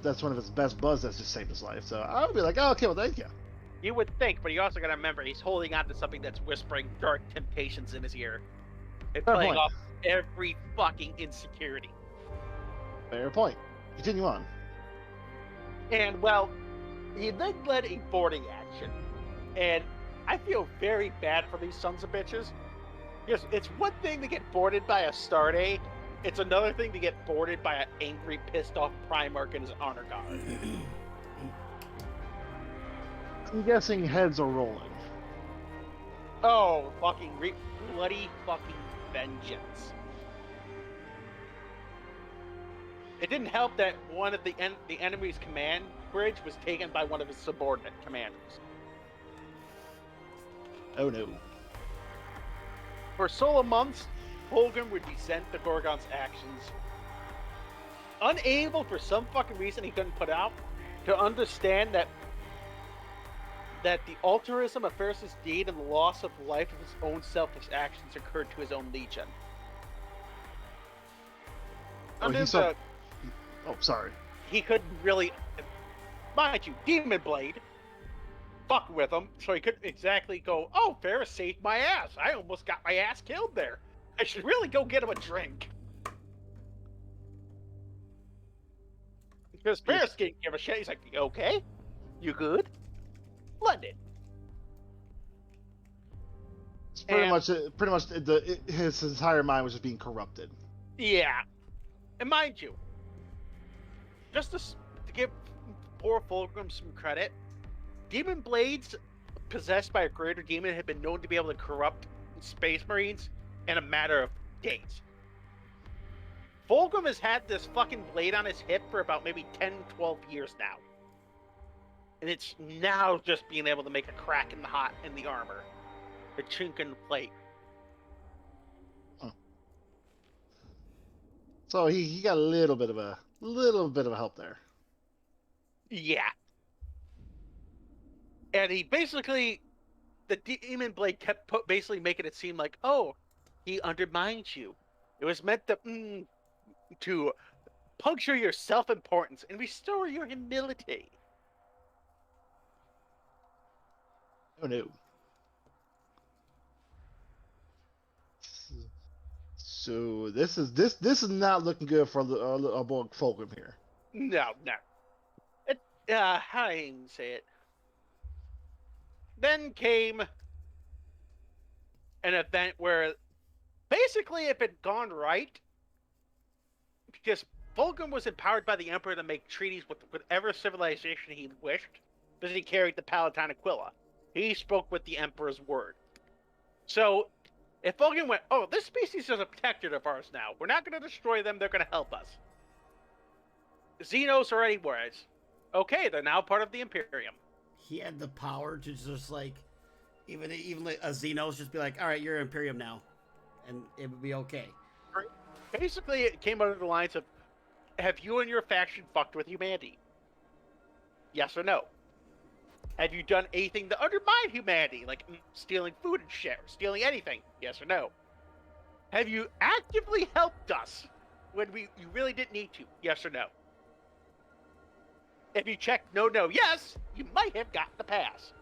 best buds that's just saved his life. So I would be like, oh, okay, well, thank you. You would think, but you also gotta remember he's holding on to something that's whispering dark temptations in his ear and Fair playing point. off every fucking insecurity. Fair point. Continue on. And, well, he then led a boarding action. And I feel very bad for these sons of bitches. Because it's one thing to get boarded by a Starday, it's another thing to get boarded by an angry, pissed-off Primarch and his honor guard. I'm guessing heads are rolling. Oh, fucking bloody fucking vengeance. It didn't help that one of the enemy's command bridge was taken by one of his subordinate commanders. Oh no. For solar months, Fulgrim would resent the Gorgon's actions. unable, for some fucking reason he couldn't put out, to understand that the altruism of Ferris's deed and the loss of life of his own selfish actions occurred to his own legion. Sorry. He couldn't really, mind you, Demon Blade fuck with him, so he couldn't exactly go, oh, Ferris saved my ass. I almost got my ass killed there. I should really go get him a drink. Because Ferris didn't give a shit. He's like, you okay? You good? London. It's pretty much his entire mind was just being corrupted. Yeah. And mind you, just to give poor Fulgrim some credit, Demon Blades possessed by a greater demon had been known to be able to corrupt Space Marines in a matter of days. Fulgrim has had this fucking blade on his hip for about maybe 10, 12 years now. And it's now just being able to make a crack in the armor. A chink in the plate. Huh. So he got a little bit of help there. Yeah. And he basically, the Demon Blade kept basically making it seem like, oh, he undermines you. It was meant to puncture your self-importance and restore your humility. Oh no. So this is not looking good for our boy Fulgrim here. No. How do I even say it? Then came an event where basically if it had gone right, because Fulgrim was empowered by the Emperor to make treaties with whatever civilization he wished, because he carried the Palatine Aquila. He spoke with the Emperor's word. So, if Fulgrim went, oh, this species is a protectorate of ours now. We're not going to destroy them, they're going to help us. Xenos already was. Okay, they're now part of the Imperium. He had the power to just like, even like a Xenos just be like, all right, you're Imperium now, and it would be okay. Basically, it came under the lines of, have you and your faction fucked with humanity? Yes or no? Have you done anything to undermine humanity, like stealing food and shit, or stealing anything? Yes or no? Have you actively helped us when you really didn't need to? Yes or no? If you checked no, yes, you might have got the pass.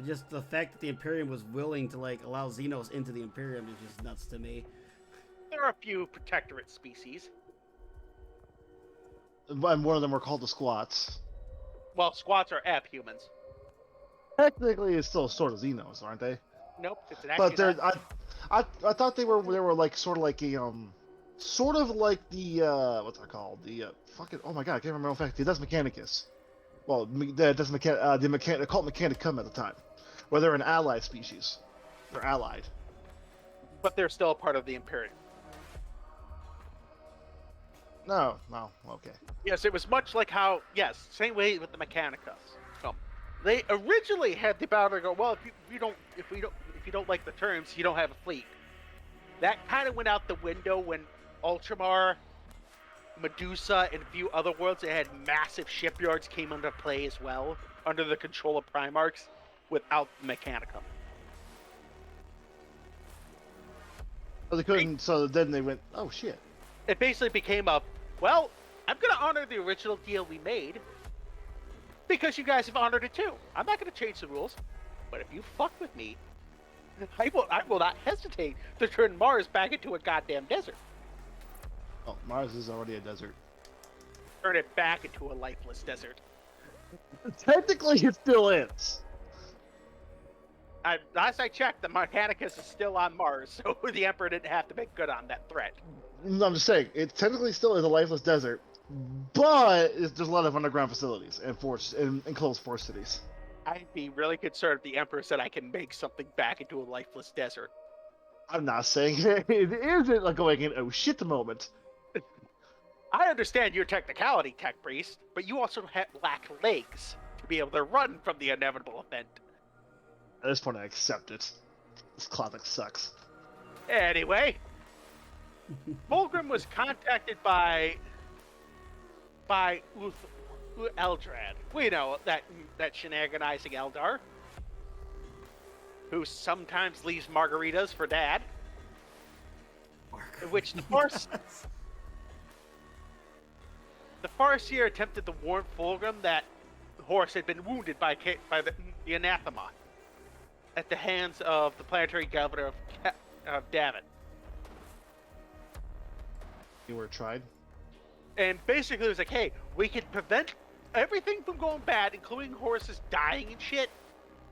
Just the fact that the Imperium was willing to like allow Xenos into the Imperium is just nuts to me. There are a few protectorate species. And one of them were called the Squats. Well, squats are humans. Technically, it's still sort of Xenos, aren't they? Nope, it's an But they're I thought they were like sort of like a sort of like the what's that called, the fucking, oh my god, I can't remember in fact, the Des Mechanicus. Well, the called Mechanicum at the time, where they're an allied species. They're allied, but they're still a part of the Imperium. No, okay. Yes, it was much like how, yes, same way with the Mechanicus. They originally had the power to go, well, if you don't like the terms, you don't have a fleet. That kind of went out the window when Ultramar, Medusa, and a few other worlds that had massive shipyards came into play as well, under the control of Primarchs, without the Mechanicum. So they couldn't. So then they went, oh shit. It basically became well, I'm going to honor the original deal we made because you guys have honored it too. I'm not going to change the rules, but if you fuck with me, I will not hesitate to turn Mars back into a goddamn desert. Oh, Mars is already a desert. Turn it back into a lifeless desert. Technically, it still is. Last I checked, the Mechanicus is still on Mars, so the Emperor didn't have to make good on that threat. I'm just saying, it technically still is a lifeless desert, but there's a lot of underground facilities and enclosed forest cities. I'd be really concerned if the Emperor said I can make something back into a lifeless desert. I'm not saying it isn't like going in oh shit the moment. I understand your technicality, Tech Priest, but you also lack legs to be able to run from the inevitable event. At this point, I accept it. This clock sucks. Anyway, Fulgrim was contacted by Eldrad. We know that shenaniganizing Eldar, who sometimes leaves margaritas for Dad. In which the Farseer attempted to warn Fulgrim that Horus had been wounded by the anathema at the hands of the planetary governor of Davin. You were tried. And basically it was like, hey, we can prevent everything from going bad, including Horus's dying and shit,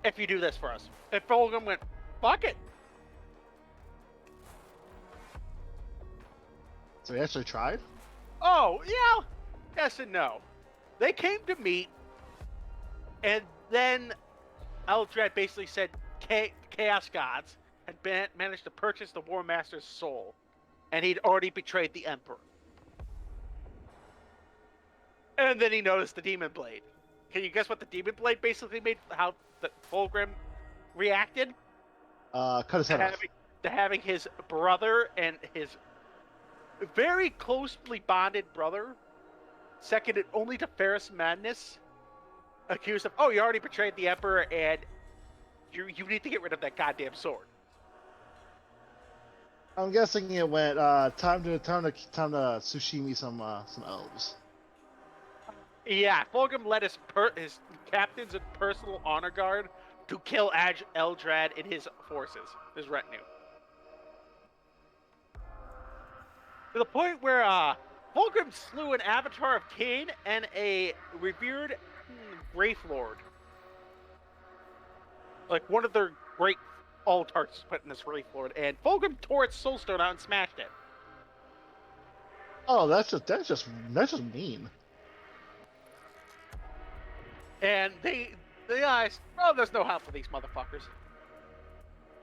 if you do this for us. And Fulgrim went, fuck it. So he actually tried? Oh, yeah. Yes and no. They came to meet, and then Eldrad basically said Chaos Gods had managed to purchase the War Master's soul, and he'd already betrayed the Emperor. And then he noticed the Demon Blade. Can you guess what the Demon Blade basically made? How the Fulgrim reacted? Cut his head off. To having his brother and his very closely bonded brother, seconded only to Ferrous Madness, accused of, oh, you already betrayed the Emperor, and you need to get rid of that goddamn sword. I'm guessing it went time to sushimi some elves. Yeah, Fulgrim led his captains and personal honor guard to kill Eldrad and his forces, his retinue. To the point where Fulgrim slew an avatar of Cain and a revered Wraith Lord. Like one of their great altars put in this Wraith Lord, and Fulgrim tore its soulstone out and smashed it. Oh, that's just mean. And they realized, oh, there's no help for these motherfuckers.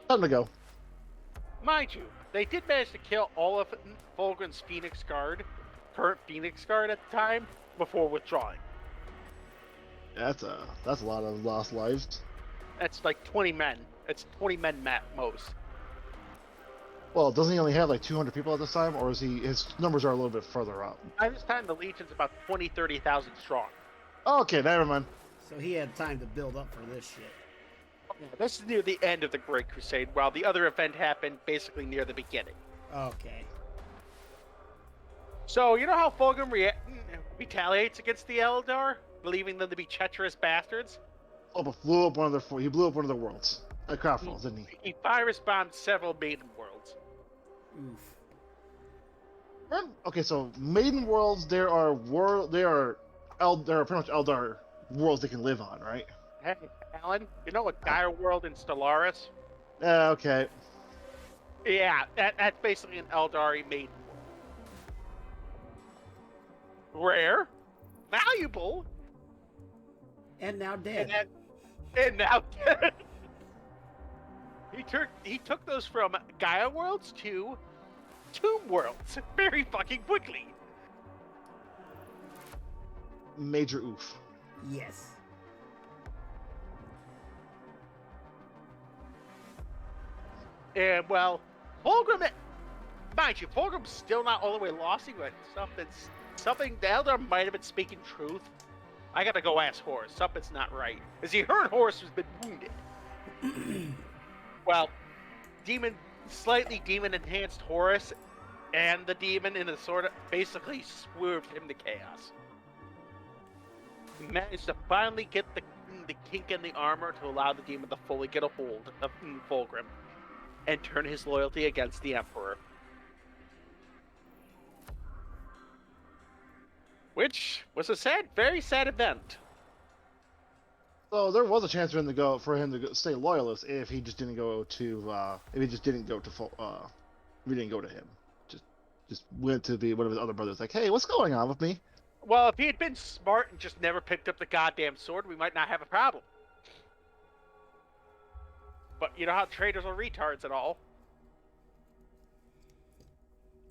Time to go. Mind you, they did manage to kill all of Fulgrim's Phoenix Guard, current Phoenix Guard at the time, before withdrawing. That's a lot of lost lives. That's like 20 men. It's 20 men at most. Well, doesn't he only have like 200 people at this time, or is his numbers are a little bit further up? By this time, the Legion's about 30,000 strong. Okay, never mind. So he had time to build up for this shit. Yeah, this is near the end of the Great Crusade, while the other event happened basically near the beginning. Okay. So, you know how Fulgrim retaliates against the Eldar, believing them to be treacherous bastards? Oh, but he blew up one of their worlds. At Craftfalls, didn't he? He virus bombed several maiden worlds. Oof. Okay, so Maiden Worlds, there are pretty much Eldar worlds they can live on, right? Hey, Alan, you know what Gaia World in Stellaris? Okay. Yeah, that's basically an Eldari maiden world. Rare, valuable, And now dead. and now dead. He took those from Gaia Worlds to Tomb Worlds very fucking quickly. Major oof. Yes. And well, Fulgrim, mind you, Fulgrim's still not all the way lost. But something the Eldar might have been speaking truth. I gotta go ask Horus. Something's not right. As he heard Horus has been wounded. Well, slightly demon-enhanced Horus, and the demon in a sort of basically swerved him to chaos. He managed to finally get the kink in the armor to allow the demon to fully get a hold of Fulgrim and turn his loyalty against the Emperor. Which was a very sad event. So there was a chance for him to stay loyalist if he just didn't go to him. Just went to be one of his other brothers. Like, hey, what's going on with me? Well, if he had been smart and just never picked up the goddamn sword, we might not have a problem. But you know how traitors are retards and all.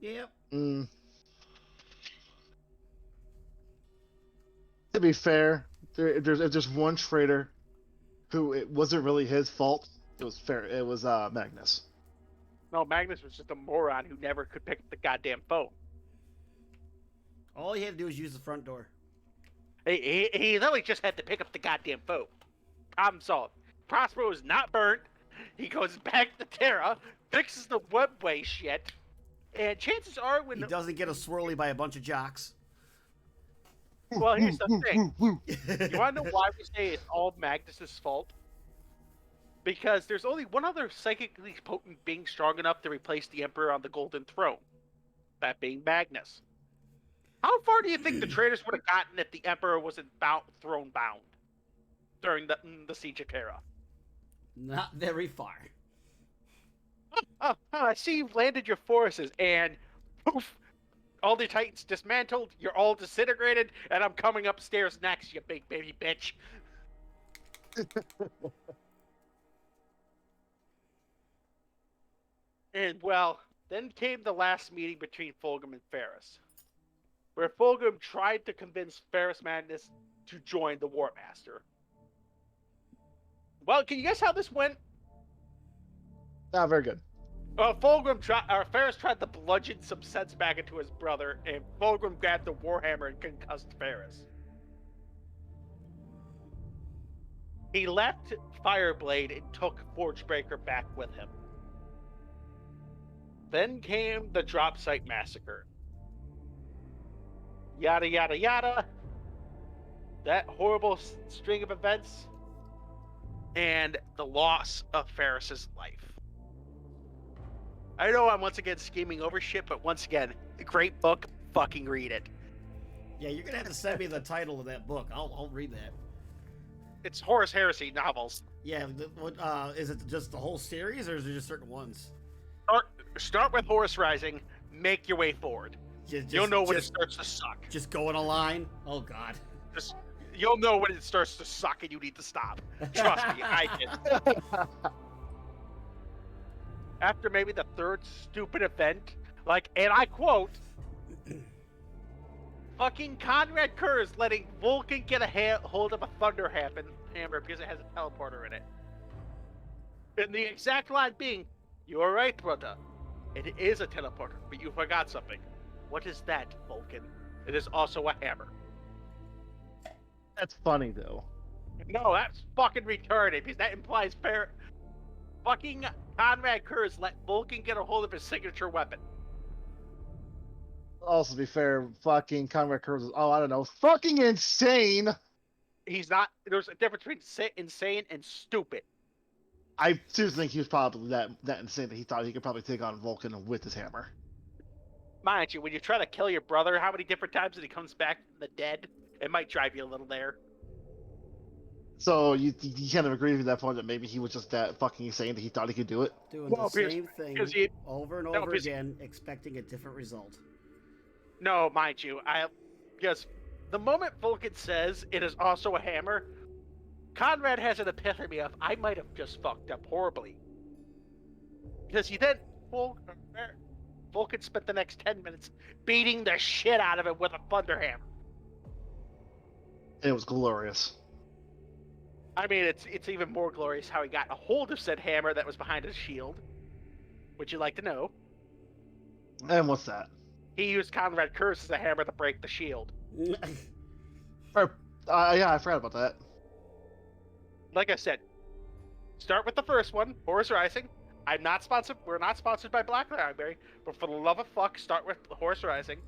Yep. To be fair, if there's one traitor who it wasn't really his fault, it was Magnus. No, Magnus was just a moron who never could pick up the goddamn phone. All he had to do was use the front door. He literally just had to pick up the goddamn phone. Problem solved. Prospero is not burnt. He goes back to Terra, fixes the webway shit, and chances are when He doesn't get a swirly by a bunch of jocks. Well, here's the thing. You want to know why we say it's all Magnus's fault? Because there's only one other psychically potent being strong enough to replace the Emperor on the Golden Throne. That being Magnus. How far do you think the traitors would have gotten if the Emperor wasn't throne bound during the Siege of Terra? Not very far. I see you've landed your forces, and poof, all the Titans dismantled, you're all disintegrated, and I'm coming upstairs next, you big baby bitch. And, well, then came the last meeting between Fulgrim and Ferris, where Fulgrim tried to convince Ferris Madness to join the War Master. Well, can you guess how this went? Not very good. Ferris tried to bludgeon some sense back into his brother, and Fulgrim grabbed the Warhammer and concussed Ferris. He left Fireblade and took Forgebreaker back with him. Then came the Drop Site Massacre. Yada yada yada. That horrible string of events. And the loss of Ferris's life. I know I'm once again scheming over shit, but once again, great book, fucking read it. Yeah, you're gonna have to send me the title of that book. I'll read that. It's Horus Heresy novels. Yeah, is it just the whole series, or is it just certain ones? Start with Horus Rising, make your way forward. You'll know when it starts to suck. Just go in a line? Oh, God. You'll know when it starts to suck and you need to stop. Trust me, I did. After maybe the third stupid event, and I quote, fucking Conrad Kurz letting Vulcan get a hold of a Thunder Hammer because it has a teleporter in it. And the exact line being, "You are right, brother. It is a teleporter, but you forgot something. What is that, Vulcan? It is also a hammer." That's funny, though. No, that's fucking retarded, because that implies fucking Conrad Kurz let Vulcan get a hold of his signature weapon. Also, to be fair, fucking Conrad Kurz is, I don't know, fucking insane. He's not. There's a difference between insane and stupid. I seriously think he was probably that insane that he thought he could probably take on Vulcan with his hammer. Mind you, when you try to kill your brother, how many different times that he comes back from the dead? It might drive you a little there. So you kind of agree with that point that maybe he was just that fucking insane that he thought he could do it? Doing the same thing over and over again, expecting a different result. No, mind you, because the moment Vulcan says it is also a hammer, Conrad has an epiphany of, I might have just fucked up horribly. Because Vulcan spent the next 10 minutes beating the shit out of him with a thunder hammer. And it was glorious. I mean, it's even more glorious how he got a hold of said hammer that was behind his shield. Would you like to know? And what's that? He used Conrad Kurz as a hammer to break the shield. Yeah, I forgot about that. Like I said, start with the first one, Horus Rising. I'm not sponsored. We're not sponsored by Black Library, but for the love of fuck, start with Horus Rising.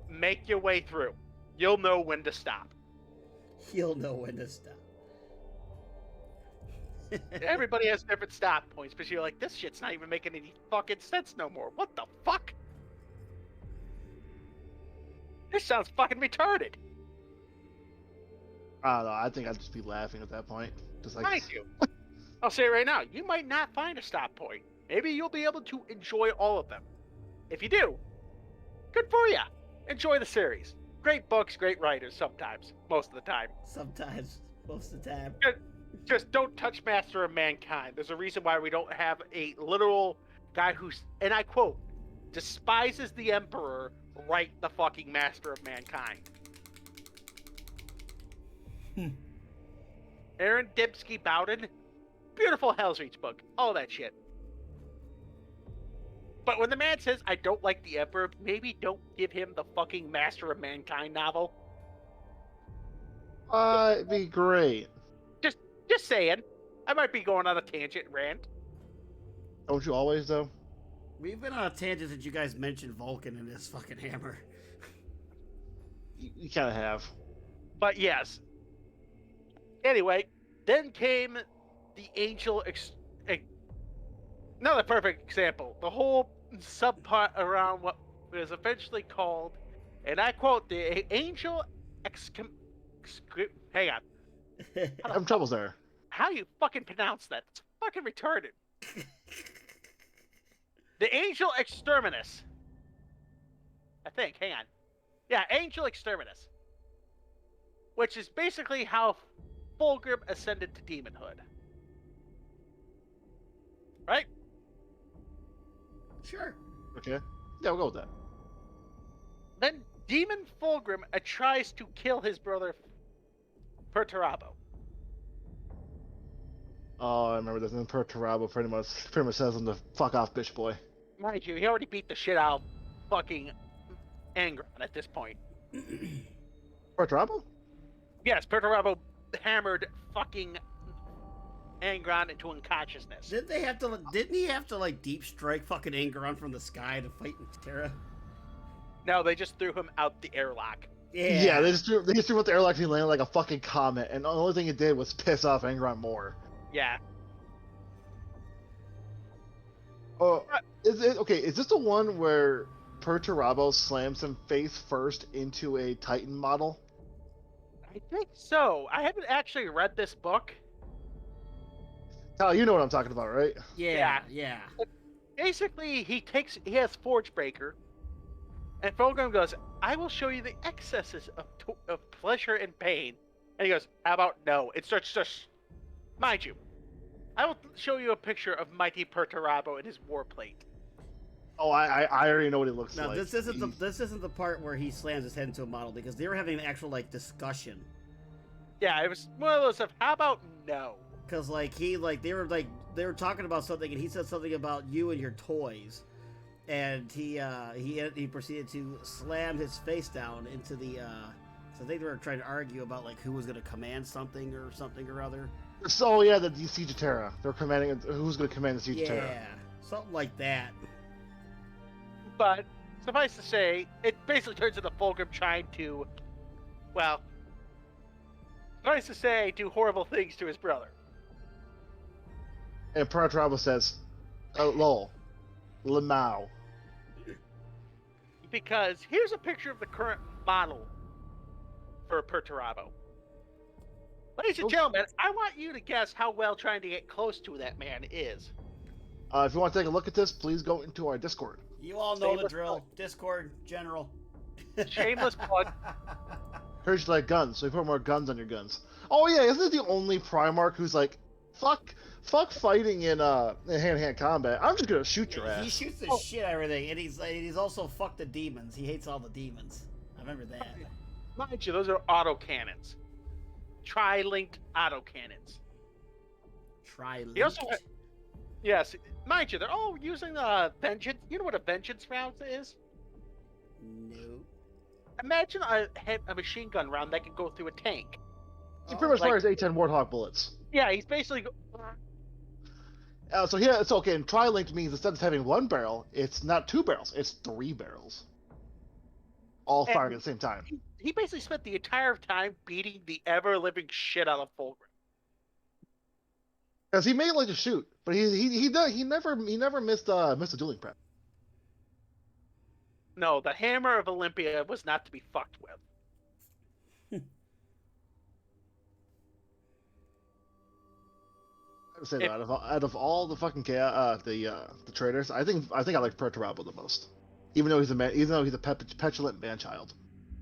Make your way through. You'll know when to stop. You'll know when to stop. Everybody has different stop points, but you're like, this shit's not even making any fucking sense no more. What the fuck? This sounds fucking retarded. I don't know. I think I'd just be laughing at that point. Just like, Mind you, I'll say it right now. You might not find a stop point. Maybe you'll be able to enjoy all of them. If you do, good for you. Enjoy the series. Great books, great writers. Sometimes, most of the time. Sometimes, most of the time. Just don't touch Master of Mankind. There's a reason why we don't have a literal guy who's, and I quote, despises the Emperor, write the fucking Master of Mankind. Aaron Dibsky Bowden, beautiful Hell's Reach book, all that shit. But when the man says, I don't like the Emperor, maybe don't give him the fucking Master of Mankind novel. It'd be great. Just saying. I might be going on a tangent rant. Don't you always, though? We've been on a tangent since you guys mentioned Vulcan and his fucking hammer. You kind of have. But yes. Anyway, then came the Angel... Another perfect example. The whole subplot around what was eventually called, and I quote, the Angel Hang on. I'm troubles there. How do you fucking pronounce that? It's fucking retarded. The Angel Exterminus. I think. Hang on. Yeah, Angel Exterminus. Which is basically how Fulgrim ascended to demonhood. Right? Sure. Okay. Yeah, we'll go with that. Then Demon Fulgrim tries to kill his brother Perturabo. Oh, I remember this. And Perturabo pretty much says him to fuck off, bitch boy. Mind you, he already beat the shit out of fucking Angron at this point. Perturabo? Yes, Perturabo hammered fucking Angron into unconsciousness. Didn't he have to like deep strike fucking Angeron from the sky to fight Terra? No, they just threw him out the airlock. Yeah, they just threw out the airlock and he landed like a fucking comet, and the only thing it did was piss off Angron more. Yeah. Oh, is this the one where Perturabo slams him face first into a Titan model? I think so. I haven't actually read this book. Kyle, you know what I'm talking about, right? Yeah. Basically, he has Forge Breaker, and Fulgrim goes, I will show you the excesses of pleasure and pain. And he goes, how about no? It starts just, mind you, I will show you a picture of mighty Perturabo in his warplate. Oh, I already know what it looks No, like. this isn't the part where he slams his head into a model, because they were having an actual like discussion. Yeah, it was one of those of how about no? Because they were talking about something, and he said something about you and your toys, and he proceeded to slam his face down into the. So I think they were trying to argue about like who was going to command something or other. So yeah, the Siege of Terra. They're commanding who's going to command the Siege of Terra. Yeah, something like that. But suffice to say, it basically turns into Fulgrim trying to, well, suffice to say, do horrible things to his brother. And Perturabo says, lol, Lamau. Because here's a picture of the current model for Perturabo. Ladies and gentlemen, I want you to guess how well trying to get close to that man is. If you want to take a look at this, please go into our Discord. You all know the drill. Discord general. Shameless plug. Heard you like guns, so you put more guns on your guns. Oh yeah, isn't it the only Primarch who's like, fuck fighting in hand-to-hand combat. I'm just gonna shoot your ass. He shoots the shit out of everything, and he's also fuck the demons. He hates all the demons. I remember that. Mind you, those are autocannons. Tri-linked autocannons. Tri-linked. He also yes, mind you, they're all using vengeance. You know what a vengeance round is? No. Imagine a machine gun round that can go through a tank. He pretty much fires A10 Warthog bullets. Yeah, he's basically. So yeah, it's okay. And tri-linked means instead of having one barrel, it's not two barrels, it's three barrels. All firing at the same time. He basically spent the entire time beating the ever-living shit out of Fulgrim. Because he may like to shoot, but he never missed a dueling prep. No, the Hammer of Olympia was not to be fucked with. I would say that out of all the fucking the traders, I think I like Perturabo the most, even though he's a petulant man-child.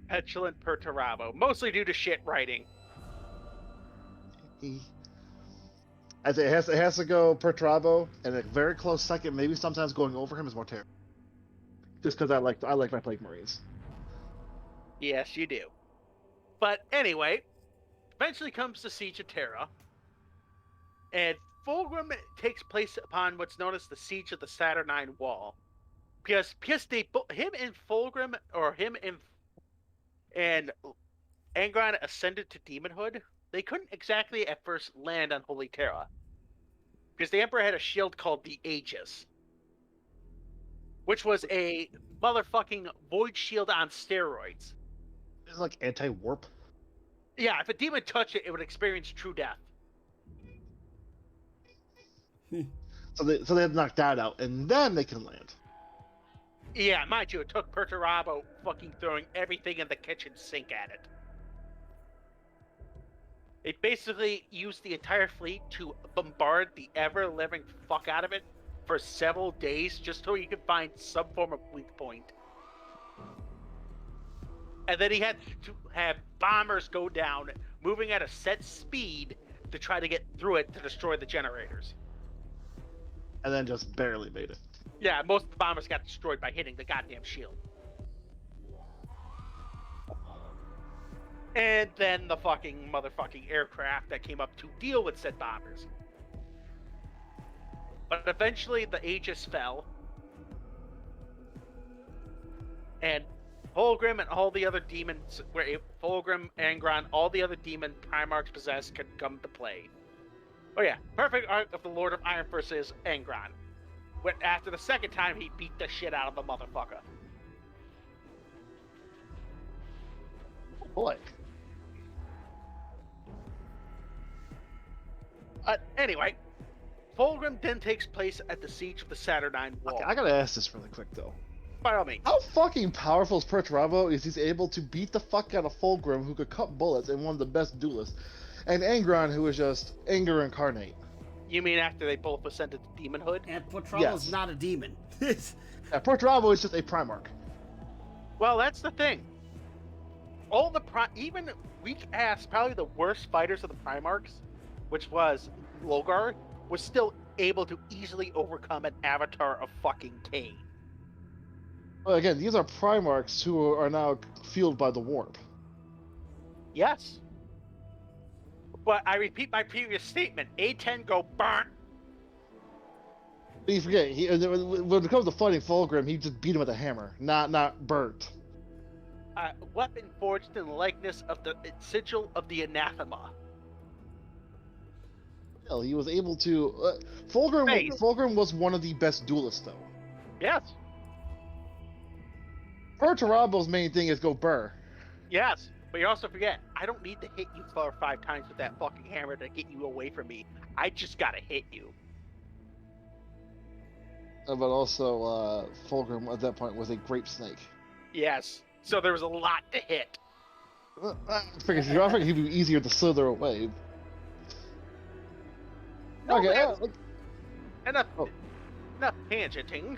Petulant Perturabo, mostly due to shit writing. I think it has to go Perturabo, and a very close second, maybe sometimes going over him is more terrible. Just because I like my Plague Marines. Yes, you do. But anyway, eventually comes the Siege of Terra, and Fulgrim takes place upon what's known as the Siege of the Saturnine Wall. because him and Fulgrim or him and Angron ascended to demonhood. They couldn't exactly at first land on Holy Terra because the Emperor had a shield called the Aegis, which was a motherfucking void shield on steroids. It's like anti-warp. Yeah, if a demon touched it, it would experience true death. So they had to knock that out, and then they can land. Yeah, mind you, it took Perturabo fucking throwing everything in the kitchen sink at it. It basically used the entire fleet to bombard the ever-living fuck out of it for several days just so you could find some form of weak point. And then he had to have bombers go down, moving at a set speed to try to get through it to destroy the generators. And then just barely made it. Yeah, most of the bombers got destroyed by hitting the goddamn shield. And then the fucking motherfucking aircraft that came up to deal with said bombers. But eventually the Aegis fell. And Fulgrim and all the other demons, Fulgrim, Angron, all the other demon Primarchs possess could come to play. Oh yeah, perfect arc of the Lord of Iron versus Angron. When after the second time he beat the shit out of the motherfucker. Oh boy. Anyway, Fulgrim then takes place at the Siege of the Saturnine Wall. Okay, I gotta ask this really quick though. By all means. How fucking powerful is Perturabo is he's able to beat the fuck out of Fulgrim, who could cut bullets, and one of the best duelists, and Angron, who is just anger incarnate. You mean after they both ascended to demonhood? And Potrabo's Yes. not a demon. Yeah, Perturabo is just a Primarch. Well, that's the thing. All the even weak ass, probably the worst fighters of the Primarchs, which was Logar, was still able to easily overcome an avatar of fucking Cain. Well, again, these are Primarchs who are now fueled by the warp. Yes. But I repeat my previous statement. A10 go burn. But you forget, when it comes to fighting Fulgrim, he just beat him with a hammer, not burnt. Weapon forged in the likeness of the sigil of the anathema. Hell, he was able to. Fulgrim was one of the best duelists, though. Yes. Perturabo's main thing is go burr. Yes. But you also forget, I don't need to hit you 4 or 5 times with that fucking hammer to get you away from me. I just gotta hit you. But also, Fulgrim at that point was a grape snake. Yes. So there was a lot to hit. I figured he'd be easier to slither away. No, Okay, man. Enough tangenting.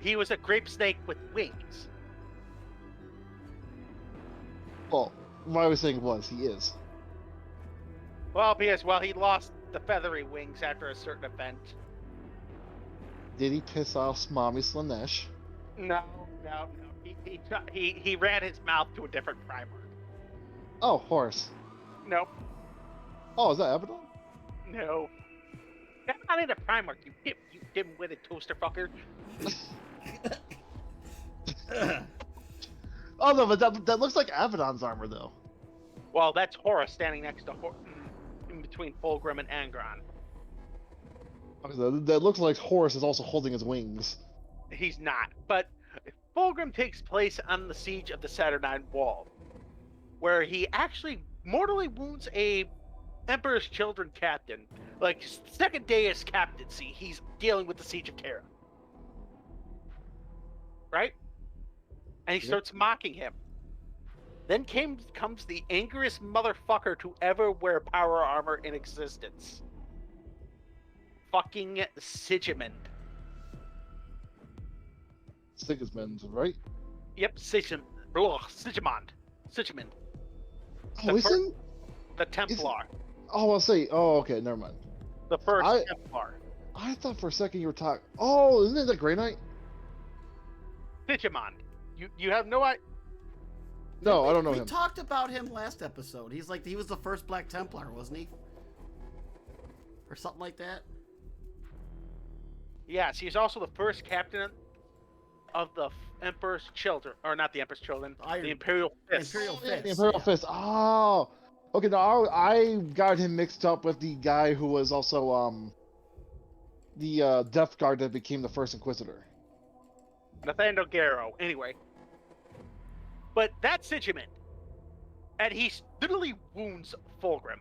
He was a grape snake with wings. well, my was saying he is. Well, because, he lost the feathery wings after a certain event. Did he piss off Mommy Slanesh? No. He ran his mouth to a different Primarch. Oh, horse. Nope. Oh, is that Abaddon? No. That's not in a Primarch, you dim-witted toaster fucker. Oh no, but that looks like Abaddon's armor though. Well, that's Horus standing next to in between Fulgrim and Angron. Okay, that looks like Horus is also holding his wings. He's not, but Fulgrim takes place on the Siege of the Saturnine Wall, where he actually mortally wounds a Emperor's Children captain. Like, second day as captaincy, he's dealing with the Siege of Terra. Right? And he starts mocking him. Then comes the angriest motherfucker to ever wear power armor in existence. Fucking Sigismund. Sigismund, right? Yep, Sigismund. Sigismund. Oh, is he? The Templar. Oh, I'll say. Oh, okay, never mind. The first Templar. I thought for a second you were talking. Oh, isn't it the Grey Knight? Sigismund. You have no idea. No, I don't know him. We talked about him last episode. He was the first Black Templar, wasn't he? Or something like that. Yes, he's also the first captain of the Emperor's Children, or not the Emperor's Children, the Imperial Fist. Imperial Oh, yeah, the Fist, Imperial yeah. Fist. Oh, okay. Now I got him mixed up with the guy who was also the Death Guard that became the first Inquisitor. Nathaniel Garrow. Anyway, but that's Sigimund, and he literally wounds Fulgrim.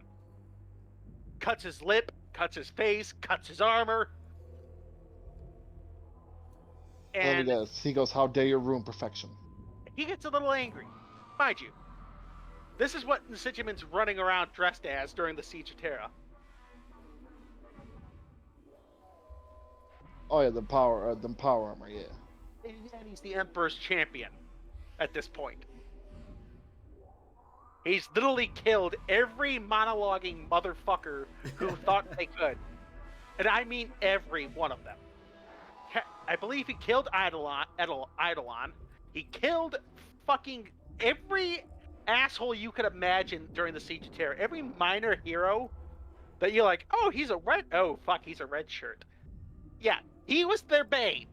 Cuts his lip, cuts his face, cuts his armor. Let me And guess. He goes, "How dare you ruin perfection?" he gets a little angry. Mind you, this is what Sigimund's running around dressed as during the Siege of Terra. Oh yeah, the power armor. Yeah. And he's the Emperor's champion at this point. He's literally killed every monologuing motherfucker who thought they could. And I mean every one of them. I believe he killed Eidolon. He killed fucking every asshole you could imagine during the Siege of Terror. Every minor hero that you're like, oh, he's a red shirt. Yeah, he was their bane.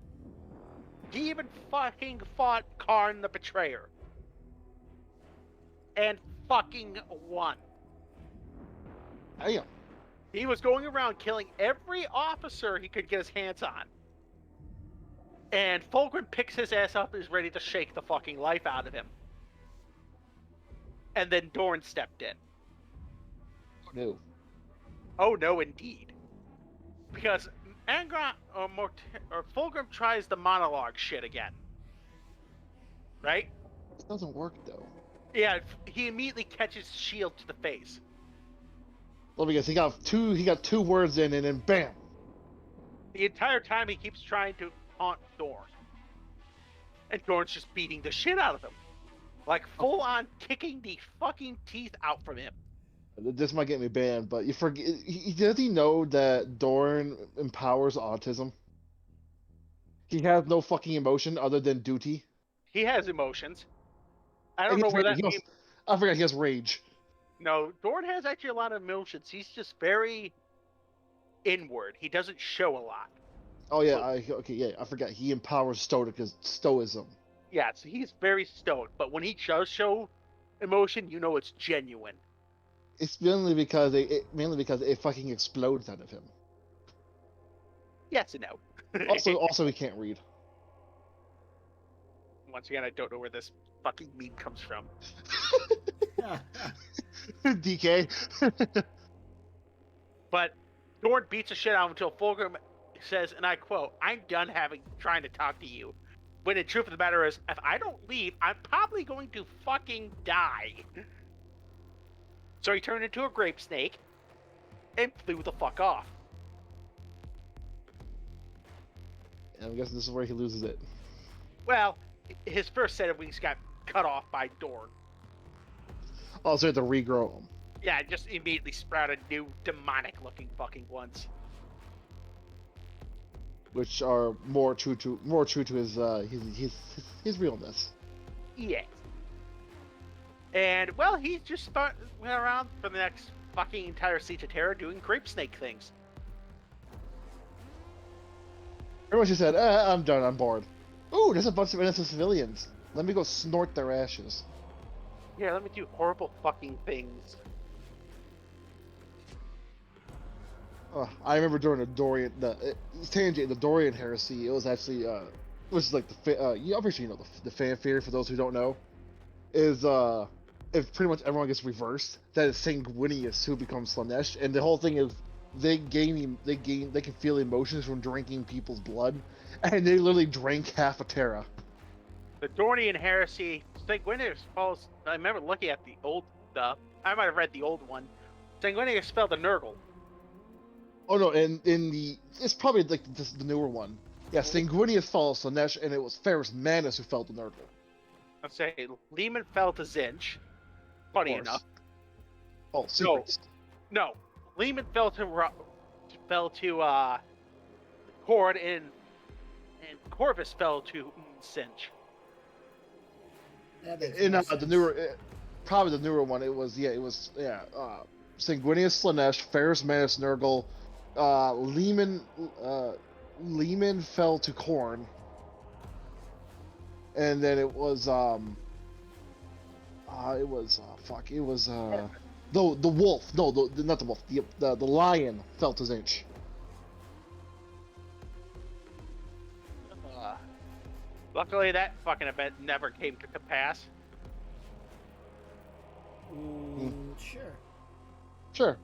He even fucking fought Karn the Betrayer. And fucking won. Damn. He was going around killing every officer he could get his hands on. And Fulgrim picks his ass up and is ready to shake the fucking life out of him. And then Dorn stepped in. No. Oh no, indeed. Because Fulgrim tries the monologue shit again. Right? It doesn't work though. Yeah, he immediately catches shield to the face. Let me guess. He got two words in, and then bam. The entire time he keeps trying to taunt Dorn. And Dorn's just beating the shit out of him. Like full on kicking the fucking teeth out from him. This might get me banned, but you forget. Does he know that Dorn empowers autism? He has no fucking emotion other than duty. He has emotions. I And don't he know has where rage. that means. I forgot he has rage. No, Dorn has actually a lot of emotions. He's just very inward. He doesn't show a lot. Oh yeah, I forgot. He empowers stoicism. Yeah, so he's very stoic. But when he does show emotion, you know it's genuine. It's mainly because it fucking explodes out of him. Yes and no. Also, he can't read. Once again, I don't know where this fucking meme comes from. DK. But Dorn beats the shit out of him until Fulgrim says, and I quote, "I'm done trying to talk to you." When the truth of the matter is, if I don't leave, I'm probably going to fucking die. So he turned into a grape snake and flew the fuck off. And I'm guessing this is where he loses it. Well, his first set of wings got cut off by Dorn. Also, had to regrow them, Yeah, just immediately sprouted new demonic-looking fucking ones. which are more true to his realness. Yes. And, well, he just went around for the next fucking entire Siege of Terror doing grape snake things. Pretty much he said, I'm done, I'm bored. Ooh, there's a bunch of innocent civilians. Let me go snort their ashes. Yeah, let me do horrible fucking things. I remember during the Dorian, the Dorian heresy, it was actually, which is like you obviously know the fanfare for those who don't know, is if pretty much everyone gets reversed, that is Sanguinius who becomes Slanesh, and the whole thing is they can feel emotions from drinking people's blood, and they literally drank half a Terra. The Dornian heresy, Sanguinius falls. I remember looking at the old stuff. I might have read the old one. Sanguinius spelled a Nurgle. Oh no, and it's probably like the newer one. Yeah, Sanguinius follows Slanesh, and it was Ferrus Manus who fell to Nurgle. Let's say Lehman fell to Zinch. Funny enough. Oh, secrets. No, Lehman fell to Cord, and Corvus fell to Sinch. In the newer, probably the newer one, Sanguinius Slanesh, Ferrus Manus Nurgle, Lehman Lehman fell to Korn, and then it was fuck, it was the wolf. No, not the wolf. The lion fell to Zinch. Luckily, that fucking event never came to pass. Sure. Sure.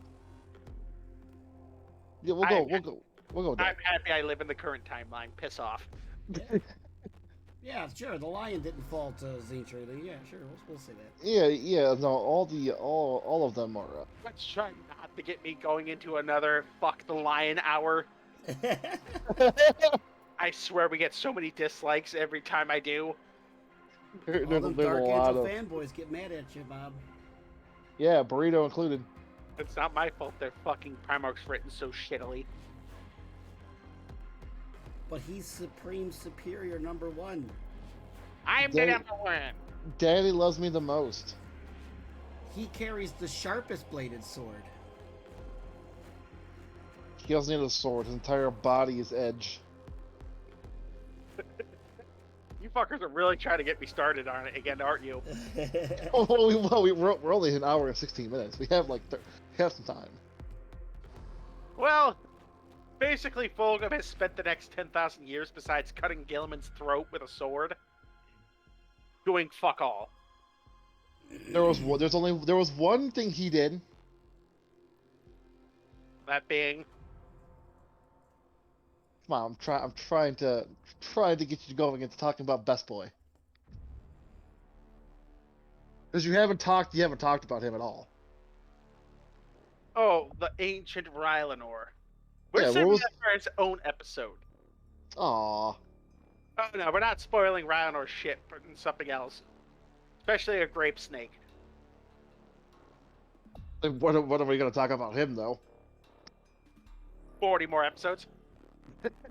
Yeah, we'll go with I'm that. happy I live in the current timeline. Piss off. Yeah. Yeah, sure. The lion didn't fall to Zinch or anything. Yeah, sure. We'll say that. Yeah, no, all of them are. Let's try not to get me going into another fuck the lion hour. I swear we get so many dislikes every time I do. All them Dark Angel fanboys get mad at you, Bob. Yeah, Burrito included. It's not my fault their fucking Primarch's written so shittily. But he's supreme superior number one. I am the number one. Daddy loves me the most. He carries the sharpest bladed sword. He doesn't need a sword. His entire body is edge. You fuckers are really trying to get me started on it again, aren't you? We're only an hour and 16 minutes. We have we have some time. Well, basically, Fulgrim has spent the next 10,000 years besides cutting Gilliman's throat with a sword, doing fuck all. There was one thing he did. That being, Come on, I'm trying to get you going into talking about Best Boy. Because you haven't talked about him at all. oh, the ancient Rylanor. We're Yeah, saving that for its own episode. Aww. Oh no, we're not spoiling Rylanor's shit for something else. Especially a grape snake. What are we going to talk about him, though? 40 more episodes.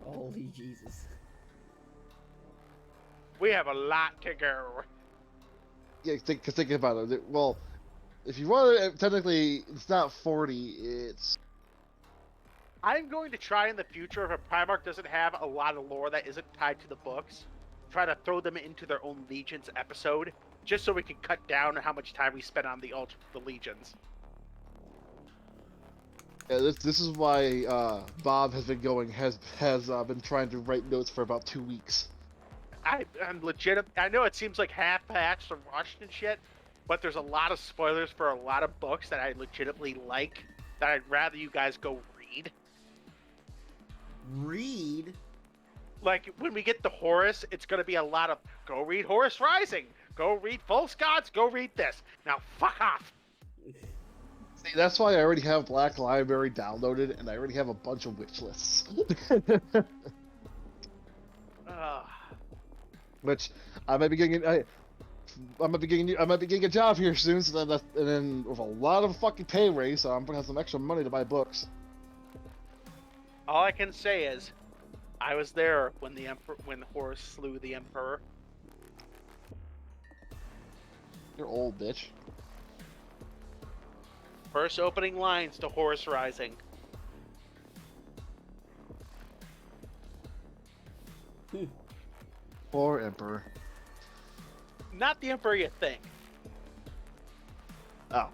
Holy Jesus. We have a lot to go. Yeah, think about it. Well, if you want to, technically, it's not 40, it's... I'm going to try in the future, if a Primarch doesn't have a lot of lore that isn't tied to the books, try to throw them into their own Legions episode, just so we can cut down how much time we spend on the Legions. Yeah, this is why Bob has been been trying to write notes for about 2 weeks. I'm legit. I know it seems like half-patched or rushed and shit, but there's a lot of spoilers for a lot of books that I legitimately like, that I'd rather you guys go read. Read? Like, when we get to Horus, it's going to be a lot of, go read Horus Rising, go read False Gods, go read this. Now, fuck off! See, that's why I already have Black Library downloaded, and I already have a bunch of wish lists. Which I might be getting. I might be getting a job here soon. So then with a lot of fucking pay raise, so I'm gonna have some extra money to buy books. All I can say is, I was there when when Horus slew the Emperor. You're old, bitch. First opening lines to Horus Rising. Poor Emperor. Not the Emperor you think, Oh,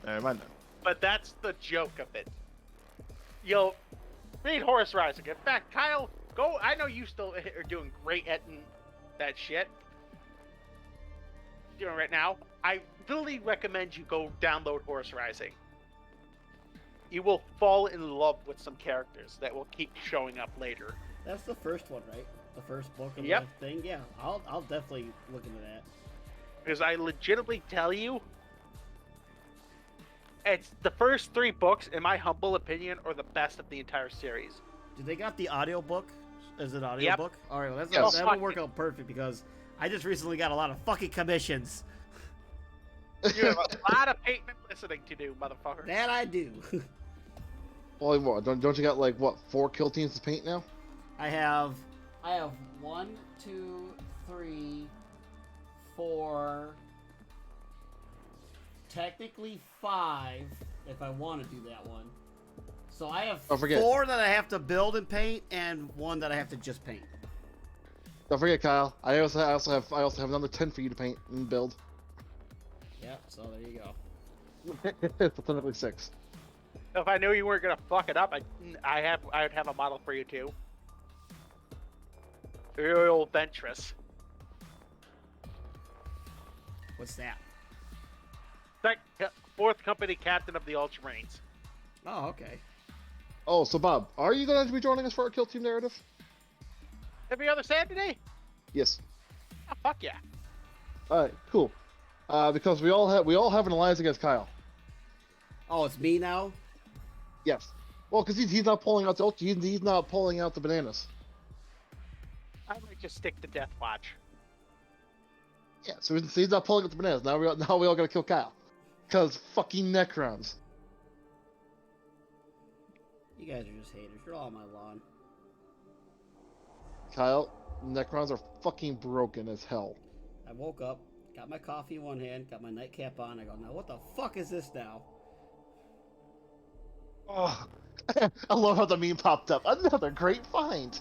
never mind then. but that's the joke of it. You'll read Horus Rising. In fact, Kyle, go. I know you still are doing great at that shit. Doing it right now. I really recommend you go download Horus Rising. You will fall in love with some characters that will keep showing up later. That's the first one, right? The first book of Yep. the thing? Yeah, I'll definitely look into that. Because I legitimately tell you, it's the first 3 books, in my humble opinion, are the best of the entire series. Do they got the audiobook? Is it an Yep. audiobook? All right, well, Yes. that will work out perfect because I just recently got a lot of fucking commissions. You have a lot of painting and listening to do, motherfucker. That I do. Well, what, don't you got like what 4 kill teams to paint now? I have 1, 2, 3, 4, technically 5 if I want to do that one. So I have Don't forget. 4 that I have to build and paint, and 1 that I have to just paint. Don't forget, Kyle. I also have another 10 for you to paint and build. Yep. So there you go. It's technically 6. If I knew you weren't gonna fuck it up, I would have a model for you too. Real Ventress. What's that? Fourth company captain of the Ultramarines. Oh, okay. Oh, so Bob, are you going to be joining us for our Kill Team narrative? Every other Saturday? Yes. Oh, fuck yeah. All right, cool. Because we all have an alliance against Kyle. Oh, it's me now. Yes. Well, because he's not pulling out he's not pulling out the bananas. I might just stick to Death Watch. Yeah. So he's not pulling out the bananas. Now we all gotta kill Kyle. Because fucking Necrons. You guys are just haters. You're all on my lawn. Kyle, Necrons are fucking broken as hell. I woke up, got my coffee in one hand, got my nightcap on. I go, now what the fuck is this now? Oh, I love how the meme popped up. Another great find.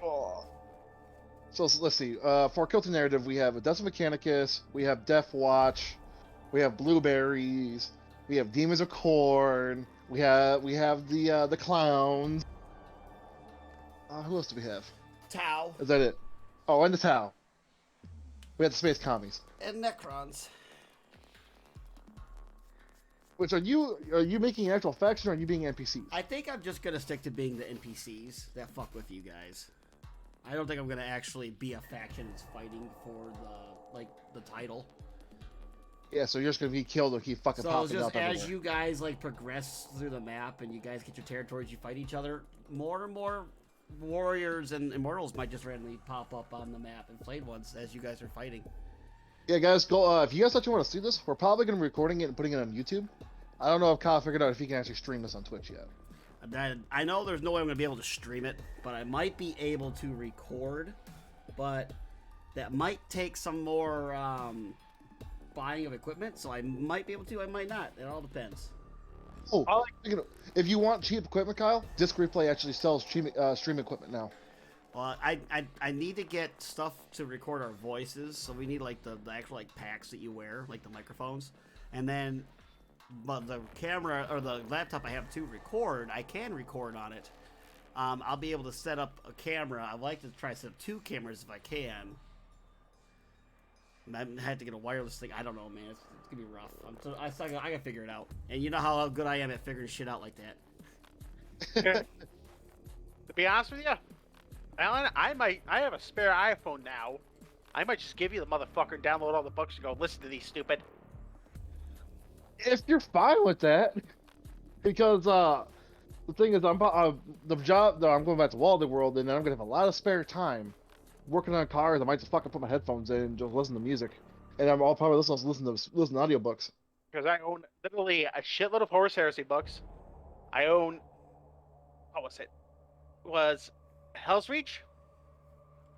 Oh. So let's see. For Kill Team narrative, we have Odessa Mechanicus, we have Death Watch, we have Blueberries, we have Demons of Corn, we have the clowns. Who else do we have? Tau. Is that it? Oh, and the Tau. We have the Space Commies. And Necrons. Which are you making an actual faction or are you being NPCs? I think I'm just gonna stick to being the NPCs that fuck with you guys. I don't think I'm gonna actually be a faction that's fighting for the title. Yeah, so you're just gonna be killed and keep fucking So popping it's just up as everywhere. you guys progress through the map and you guys get your territories, you fight each other. More and more warriors and immortals might just randomly pop up on the map and flayed ones as you guys are fighting. Yeah, guys, go. If you guys actually want to see this, we're probably gonna be recording it and putting it on YouTube. I don't know if Kyle figured out if he can actually stream this on Twitch yet. I know there's no way I'm gonna be able to stream it, but I might be able to record. But that might take some more buying of equipment, so I might be able to. I might not. It all depends. Oh, if you want cheap equipment, Kyle, Disc Replay actually sells stream equipment now. Well, I need to get stuff to record our voices, so we need the actual packs that you wear, like the microphones, and then, but the camera or the laptop I have to record, I can record on it. I'll be able to set up a camera. I'd like to try to set up 2 cameras if I can. I had to get a wireless thing. I don't know, man. It's gonna be rough. I gotta figure it out. And you know how good I am at figuring shit out like that. To be honest with you, Alan, I have a spare iPhone now. I might just give you the motherfucker and download all the books and go listen to these stupid. If you're fine with that, because the thing is, the job that I'm going back to Walden World, and then I'm gonna have a lot of spare time working on cars. I might just fucking put my headphones in and just listen to music, and I'll probably listen to audiobooks. Because I own literally a shitload of Horse Heresy books. I own, what was it? Was Hell's Reach.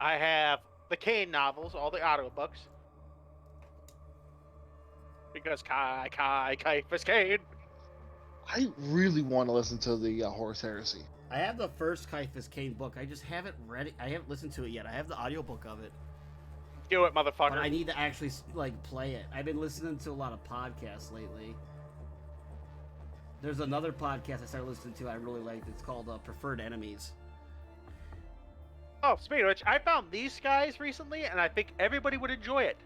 I have the Kane novels, all the audiobooks. Because Caiaphas Kane. I really want to listen to the Horus Heresy. I have the first Caiaphas Kane book. I just haven't read it. I haven't listened to it yet. I have the audiobook of it. Do it, motherfucker. But I need to actually play it. I've been listening to a lot of podcasts lately. There's another podcast I started listening to I really like. It's called Preferred Enemies. Oh, speaking of which, I found these guys recently, and I think everybody would enjoy it.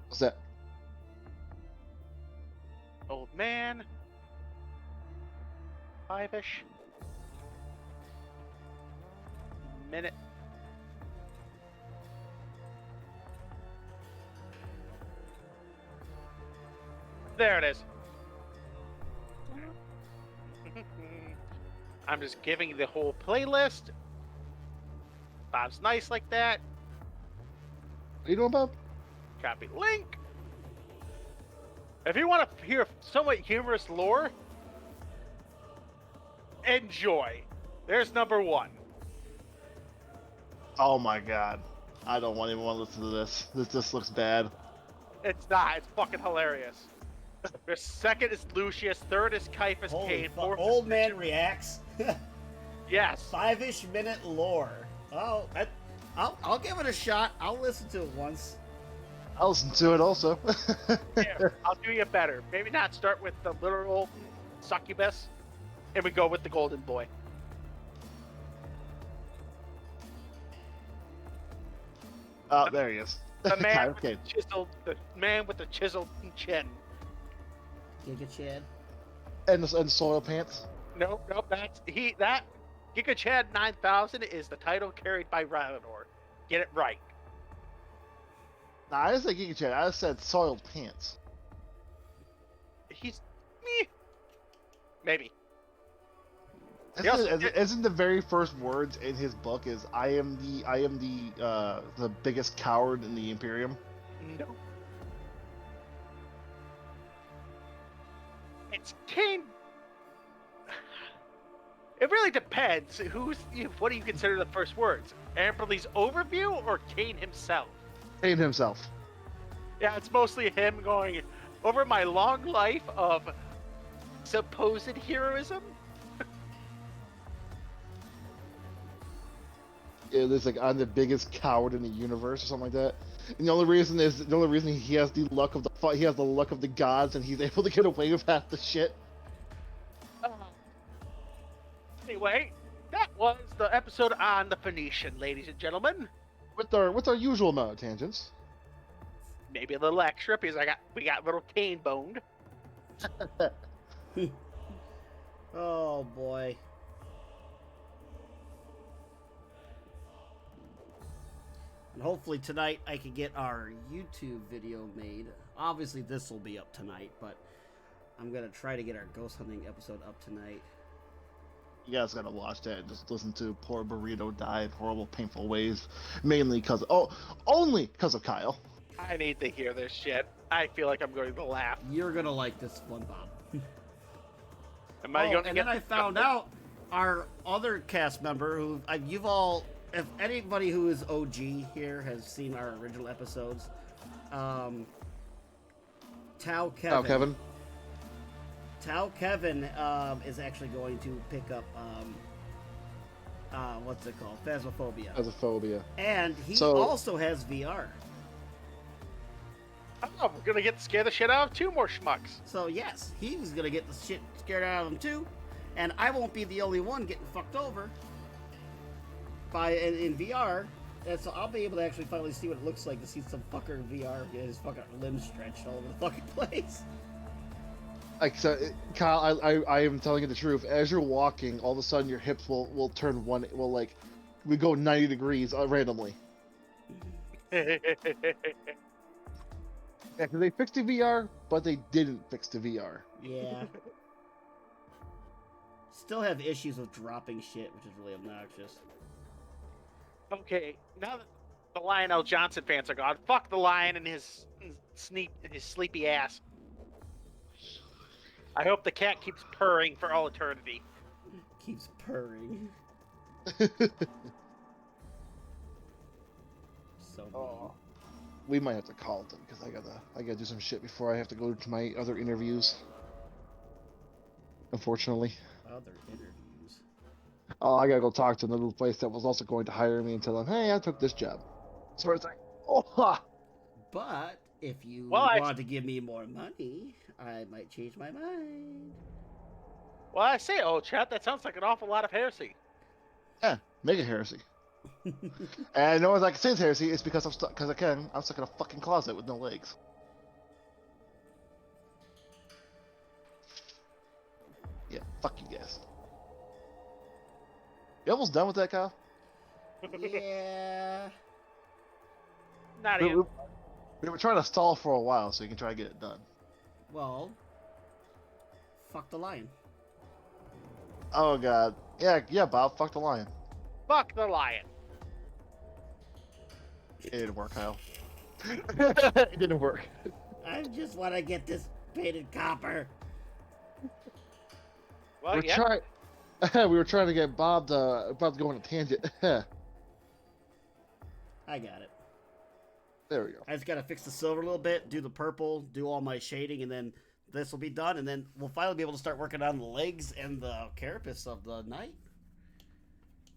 What's that? Old man. 5-ish. Minute. There it is. I'm just giving the whole playlist. Bob's nice like that. What are you doing, Bob? Copy link. If you want to hear somewhat humorous lore, enjoy. There's number 1. Oh my god. I don't want anyone to listen to this. This looks bad. It's not. It's fucking hilarious. Their second is Lucius. Third is Caiaphas Holy Cain. fuck. Fourth Old is man Richard. reacts. Yes. 5-ish minute lore. Oh, I'll give it a shot. I'll listen to it once. I'll listen to it also. Here, I'll do you better. Maybe not start with the literal succubus, and we go with the golden boy. Oh, there he is. The man Okay. the man with the chiseled chin. Giga Chad. And soil pants. Nope, that Giga Chad 9000 is the title carried by Rylodor. Get it right. Nah, I didn't say Giga Chad. I said soiled pants. He's me. Maybe. He also did- Isn't the very first words in his book is I am the biggest coward in the Imperium? No. It's Cain. It really depends. What do you consider the first words? Amberly's overview or Cain himself? Cain himself. Yeah, it's mostly him going over my long life of supposed heroism. It's like I'm the biggest coward in the universe or something like that. And the only reason he has the luck of the gods and he's able to get away with half the shit. Anyway, that was the episode on the Phoenician, ladies and gentlemen. With our usual amount of tangents. Maybe a little extra because we got little Cain boned. Oh boy. And hopefully tonight I can get our YouTube video made. Obviously this will be up tonight, but I'm gonna try to get our ghost hunting episode up tonight. You guys gotta watch that and just listen to poor Burrito die in horrible, painful ways. Only because of Kyle. I need to hear this shit. I feel like I'm going to laugh. You're gonna like this one, Bob. Am I going to and get? then I found out our other cast member who if anybody who is OG here has seen our original episodes, Tao Kevin. Tao Kevin is actually going to pick up what's it called? Phasmophobia. Phasmophobia. And he So- also has VR. Oh, we're gonna get scare the shit out of two more schmucks. So yes, he was gonna get the shit scared out of him too, and I won't be the only one getting fucked over in VR. And so I'll be able to actually finally see what it looks like to see some fucker in VR get his fucking limbs stretched all over the fucking place. Kyle, I am telling you the truth. As you're walking, all of a sudden your hips will turn we go 90 degrees randomly. Yeah, 'cause they fixed the VR, but they didn't fix the VR. Yeah. Still have issues with dropping shit, which is really obnoxious. Okay, now that the Lionel Johnson fans are gone, fuck the Lion and his sleepy ass. I hope the cat keeps purring for all eternity. Keeps purring. So mean. We might have to call them because I gotta do some shit before I have to go to my other interviews. Unfortunately. Other interviews. Oh, I gotta go talk to another place that was also going to hire me and tell them, hey, I took this job. So it's like, oh, ha! But if you Well, want to give me more money, I might change my mind. Well, I say, old chap, that sounds like an awful lot of heresy. Yeah, make it heresy. And no one's like, say it's heresy, it's because I'm stuck, because again, I'm stuck in a fucking closet with no legs. Yeah, fuck you guys. You almost done with that, Kyle? Yeah. Not We, even. we were trying to stall for a while so you can try to get it done. Well, fuck the lion. Oh god. Yeah, Bob, fuck the lion. Fuck the Lion. It didn't work, Kyle. It didn't work. I just want to get this painted copper. Well, We were trying to get Bob to go on a tangent. I got it. There we go. I just gotta fix the silver a little bit, do the purple, do all my shading, and then this will be done. And then we'll finally be able to start working on the legs and the carapace of the knight.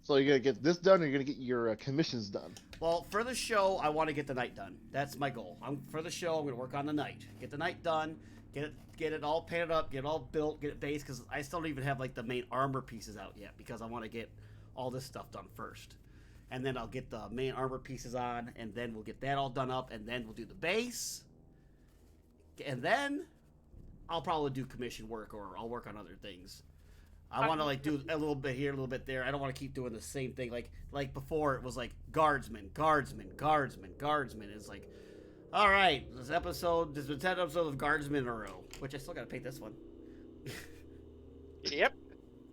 So you're gonna get this done, or you're gonna get your commissions done. Well, for the show, I want to get the knight done. That's my goal. For the show, I'm gonna work on the knight. Get the knight done. Get it all painted up. Get it all built. Get it based. Because I still don't even have like the main armor pieces out yet. Because I want to get all this stuff done first. And then I'll get the main armor pieces on, and then we'll get that all done up, and then we'll do the base. And then I'll probably do commission work, or I'll work on other things. I want to like do a little bit here, a little bit there. I don't want to keep doing the same thing. Like before, it was like guardsman. It's like, all right, there's been 10 episodes of guardsman in a row, which I still got to paint this one. Yep.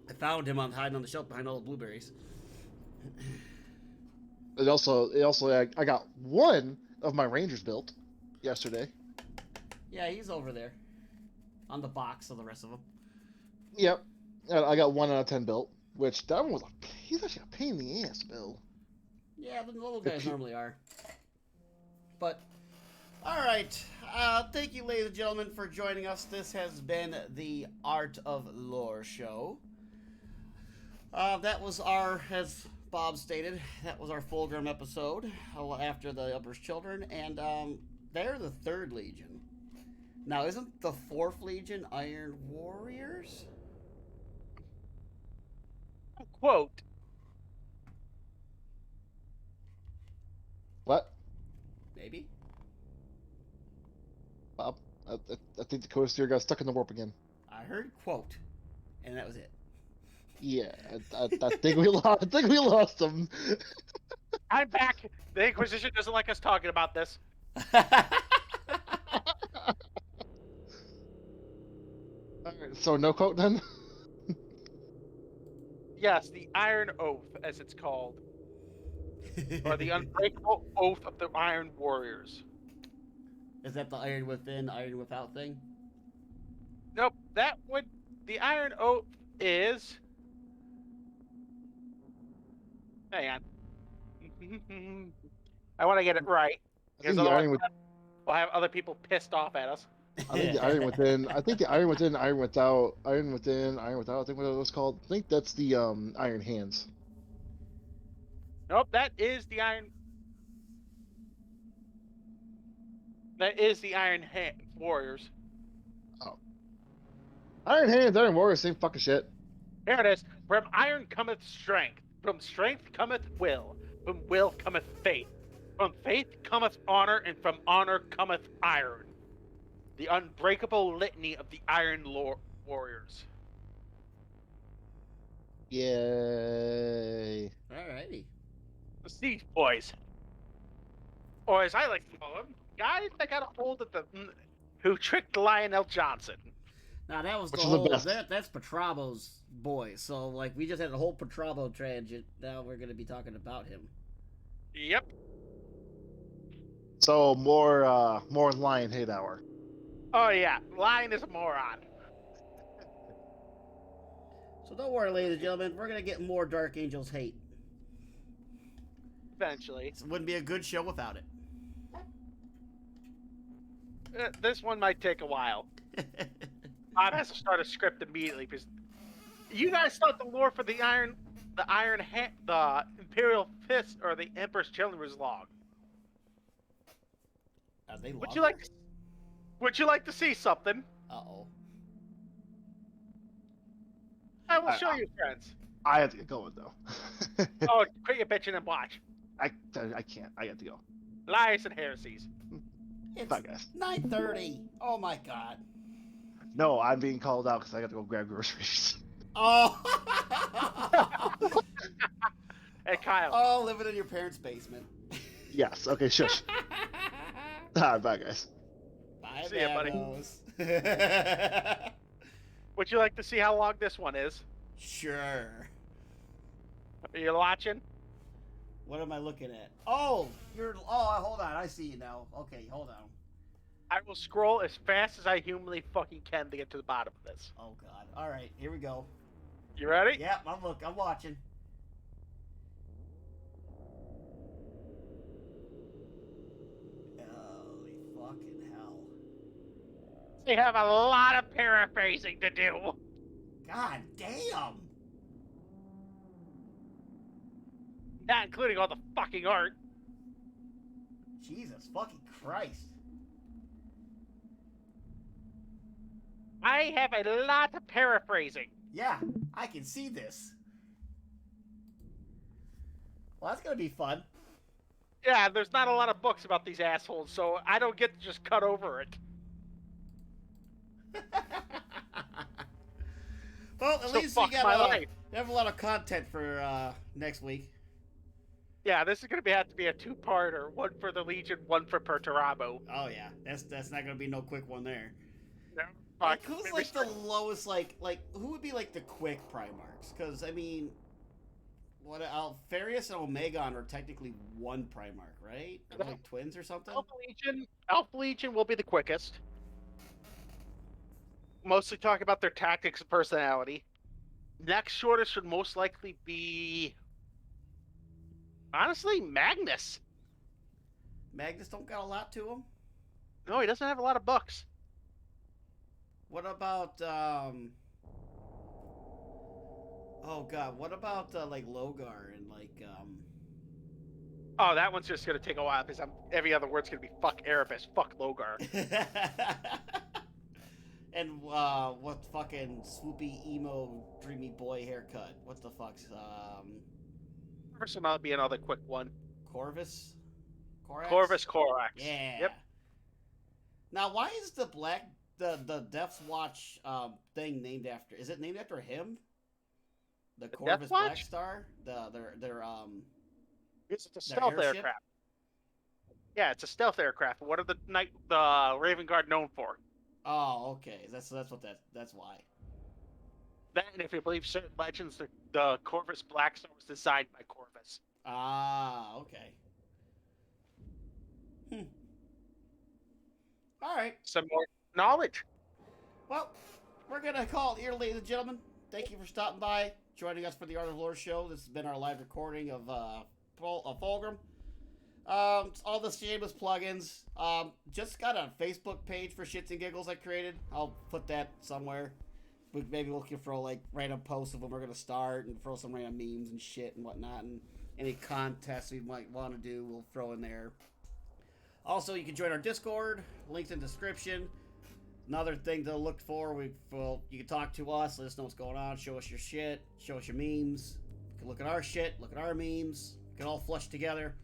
I found him hiding on the shelf behind all the blueberries. It also, I got one of my Rangers built yesterday. Yeah, he's over there on the box of the rest of them. Yep. I got 1 out of 10 built, which that one was he's actually a pain in the ass, Bill. Yeah, the little guys normally are. But, alright. Thank you, ladies and gentlemen, for joining us. This has been the Art of Lore show. That was as Bob stated, that was our Fulgrim episode after the Emperor's Children, and they're the 3rd Legion. Now, isn't the 4th Legion Iron Warriors? Quote. What? Maybe. Bob, I think the Coda Steer got stuck in the warp again. I heard quote, and that was it. Yeah, I think we lost. I think we lost him. I'm back. The Inquisition doesn't like us talking about this. Alright, so no quote then? Yes, the Iron Oath, as it's called. Or the Unbreakable Oath of the Iron Warriors. Is that the Iron Within, Iron Without thing? Nope, the Iron Oath is... Hang on. I want to get it right. I think Because the otherwise we'll have other people pissed off at us. I think the Iron Within. I think the Iron Within, Iron Without, Iron Within, Iron Without. I think what it was called. I think that's the Iron Hands. Nope, that is the Iron... That is the Warriors. Oh. Iron Hands, Iron Warriors, same fucking shit. Here it is. From iron cometh strength. From strength cometh will. From will cometh faith. From faith cometh honor, and from honor cometh iron. The unbreakable litany of the Iron Warriors. Yay. Alrighty. The Siege Boys. Or as I like to call them, guys that got a hold of who tricked Lionel Johnson. Now that was Which the is the whole best. that's Petrabo's boys. So like we just had a whole Petrabo tangent. Now we're gonna be talking about him. Yep. So more Lion Hate Hour. Oh yeah, Lion is a moron. So don't worry, ladies and gentlemen, we're gonna get more Dark Angels hate. Eventually. It wouldn't be a good show without it. This one might take a while. Bob has to start a script immediately because you guys thought the lore for the Imperial Fist or the Emperor's Children was long. Are they Would long? you like to see something? Uh-oh. I will show you, friends. I have to get going though. Oh, quit your bitching and watch. I can't. I have to go. Liars and heresies. It's Bye, guys. 9:30. Oh my god. No, I'm being called out because I got to go grab groceries. Oh. Hey, Kyle. Oh, living in your parents' basement. Yes. Okay. Shush. Alright, bye, guys. Bye, See ya, buddy. Manos. Would you like to see how long this one is? Sure. Are you watching? What am I looking at? Oh, hold on. I see you now. Okay, hold on. I will scroll as fast as I humanly fucking can to get to the bottom of this. Oh god. All right, here we go. You ready? Yep, I'm watching. I have a lot of paraphrasing to do. God damn. Not including all the fucking art. Jesus fucking Christ. I have a lot of paraphrasing. Yeah, I can see this. Well, that's gonna be fun. Yeah, there's not a lot of books about these assholes, so I don't get to just cut over it. Well, at So least we fuck my life. have a lot of content for next week. Yeah, this is gonna have to be a two-parter. One for the Legion, one for Perturabo. Oh yeah, that's not gonna be no quick one there. No, Like, fuck. who's like the lowest like who would be like the quick Primarchs? Because I mean, what Alfarius and Omegon are technically one Primarch, right? They're like twins or something. Alpha Legion will be the quickest. Mostly talk about their tactics and personality. Next shortest should most likely be, honestly, Magnus. Magnus don't got a lot to him. No, he doesn't have a lot of books. What about oh god, what about like Logar and like Oh, that one's just gonna take a while because every other word's gonna be fuck Erebus, fuck Logar. and what fucking swoopy emo dreamy boy haircut? What the fuck's First might be another quick one. Corvus? Corax? Corvus Corax. Yeah. Yep. Now, why is the Death's Watch thing named after? Is it named after him? The Corvus Death Watch? Black Star? Their It's a stealth airship? aircraft. Yeah, it's a stealth aircraft. What are the Raven Guard known for? Oh, okay. That's why. Then, if you believe certain legends, the Corvus Black Star was designed by Corvus. Ah, okay. All right. Some more knowledge. Well, we're gonna call it here, ladies and gentlemen. Thank you for stopping by, joining us for the Art of Lore show. This has been our live recording of Fulgrim. All the shameless plugins. Just got a Facebook page for shits and giggles I created. I'll put that somewhere. Maybe we'll throw like random posts of when we're gonna start and throw some random memes and shit and whatnot, and any contests we might want to do, we'll throw in there. Also, you can join our Discord. Links in the description. Another thing to look for, you can talk to us, let us know what's going on, show us your shit, show us your memes. You can look at our shit, look at our memes. We can all flush together.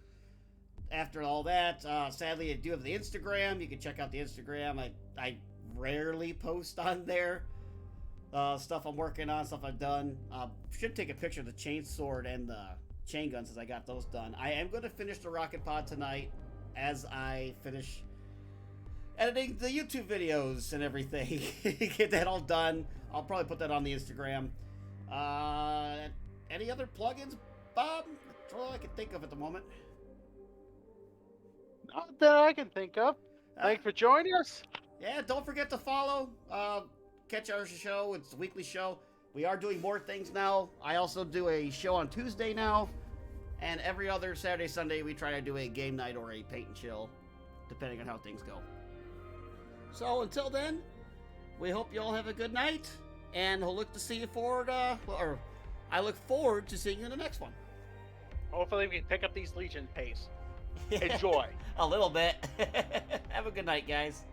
After all that, sadly, I do have the Instagram. You can check out the Instagram. I rarely post on there. Stuff I'm working on, stuff I've done. Should take a picture of the chainsword and the chain gun since I got those done. I am going to finish the rocket pod tonight as I finish editing the YouTube videos and everything. Get that all done. I'll probably put that on the Instagram. Any other plugins, Bob? That's all I can think of at the moment. Not that I can think of. Thanks for joining us. Yeah, don't forget to follow. Catch our show. It's a weekly show. We are doing more things now. I also do a show on Tuesday now. And every other Saturday, Sunday, we try to do a game night or a paint and chill, depending on how things go. So until then, we hope you all have a good night, and we'll look to see you forward. Or I look forward to seeing you in the next one. Hopefully, we can pick up these Legion pace. Enjoy. A little bit. Have a good night, guys.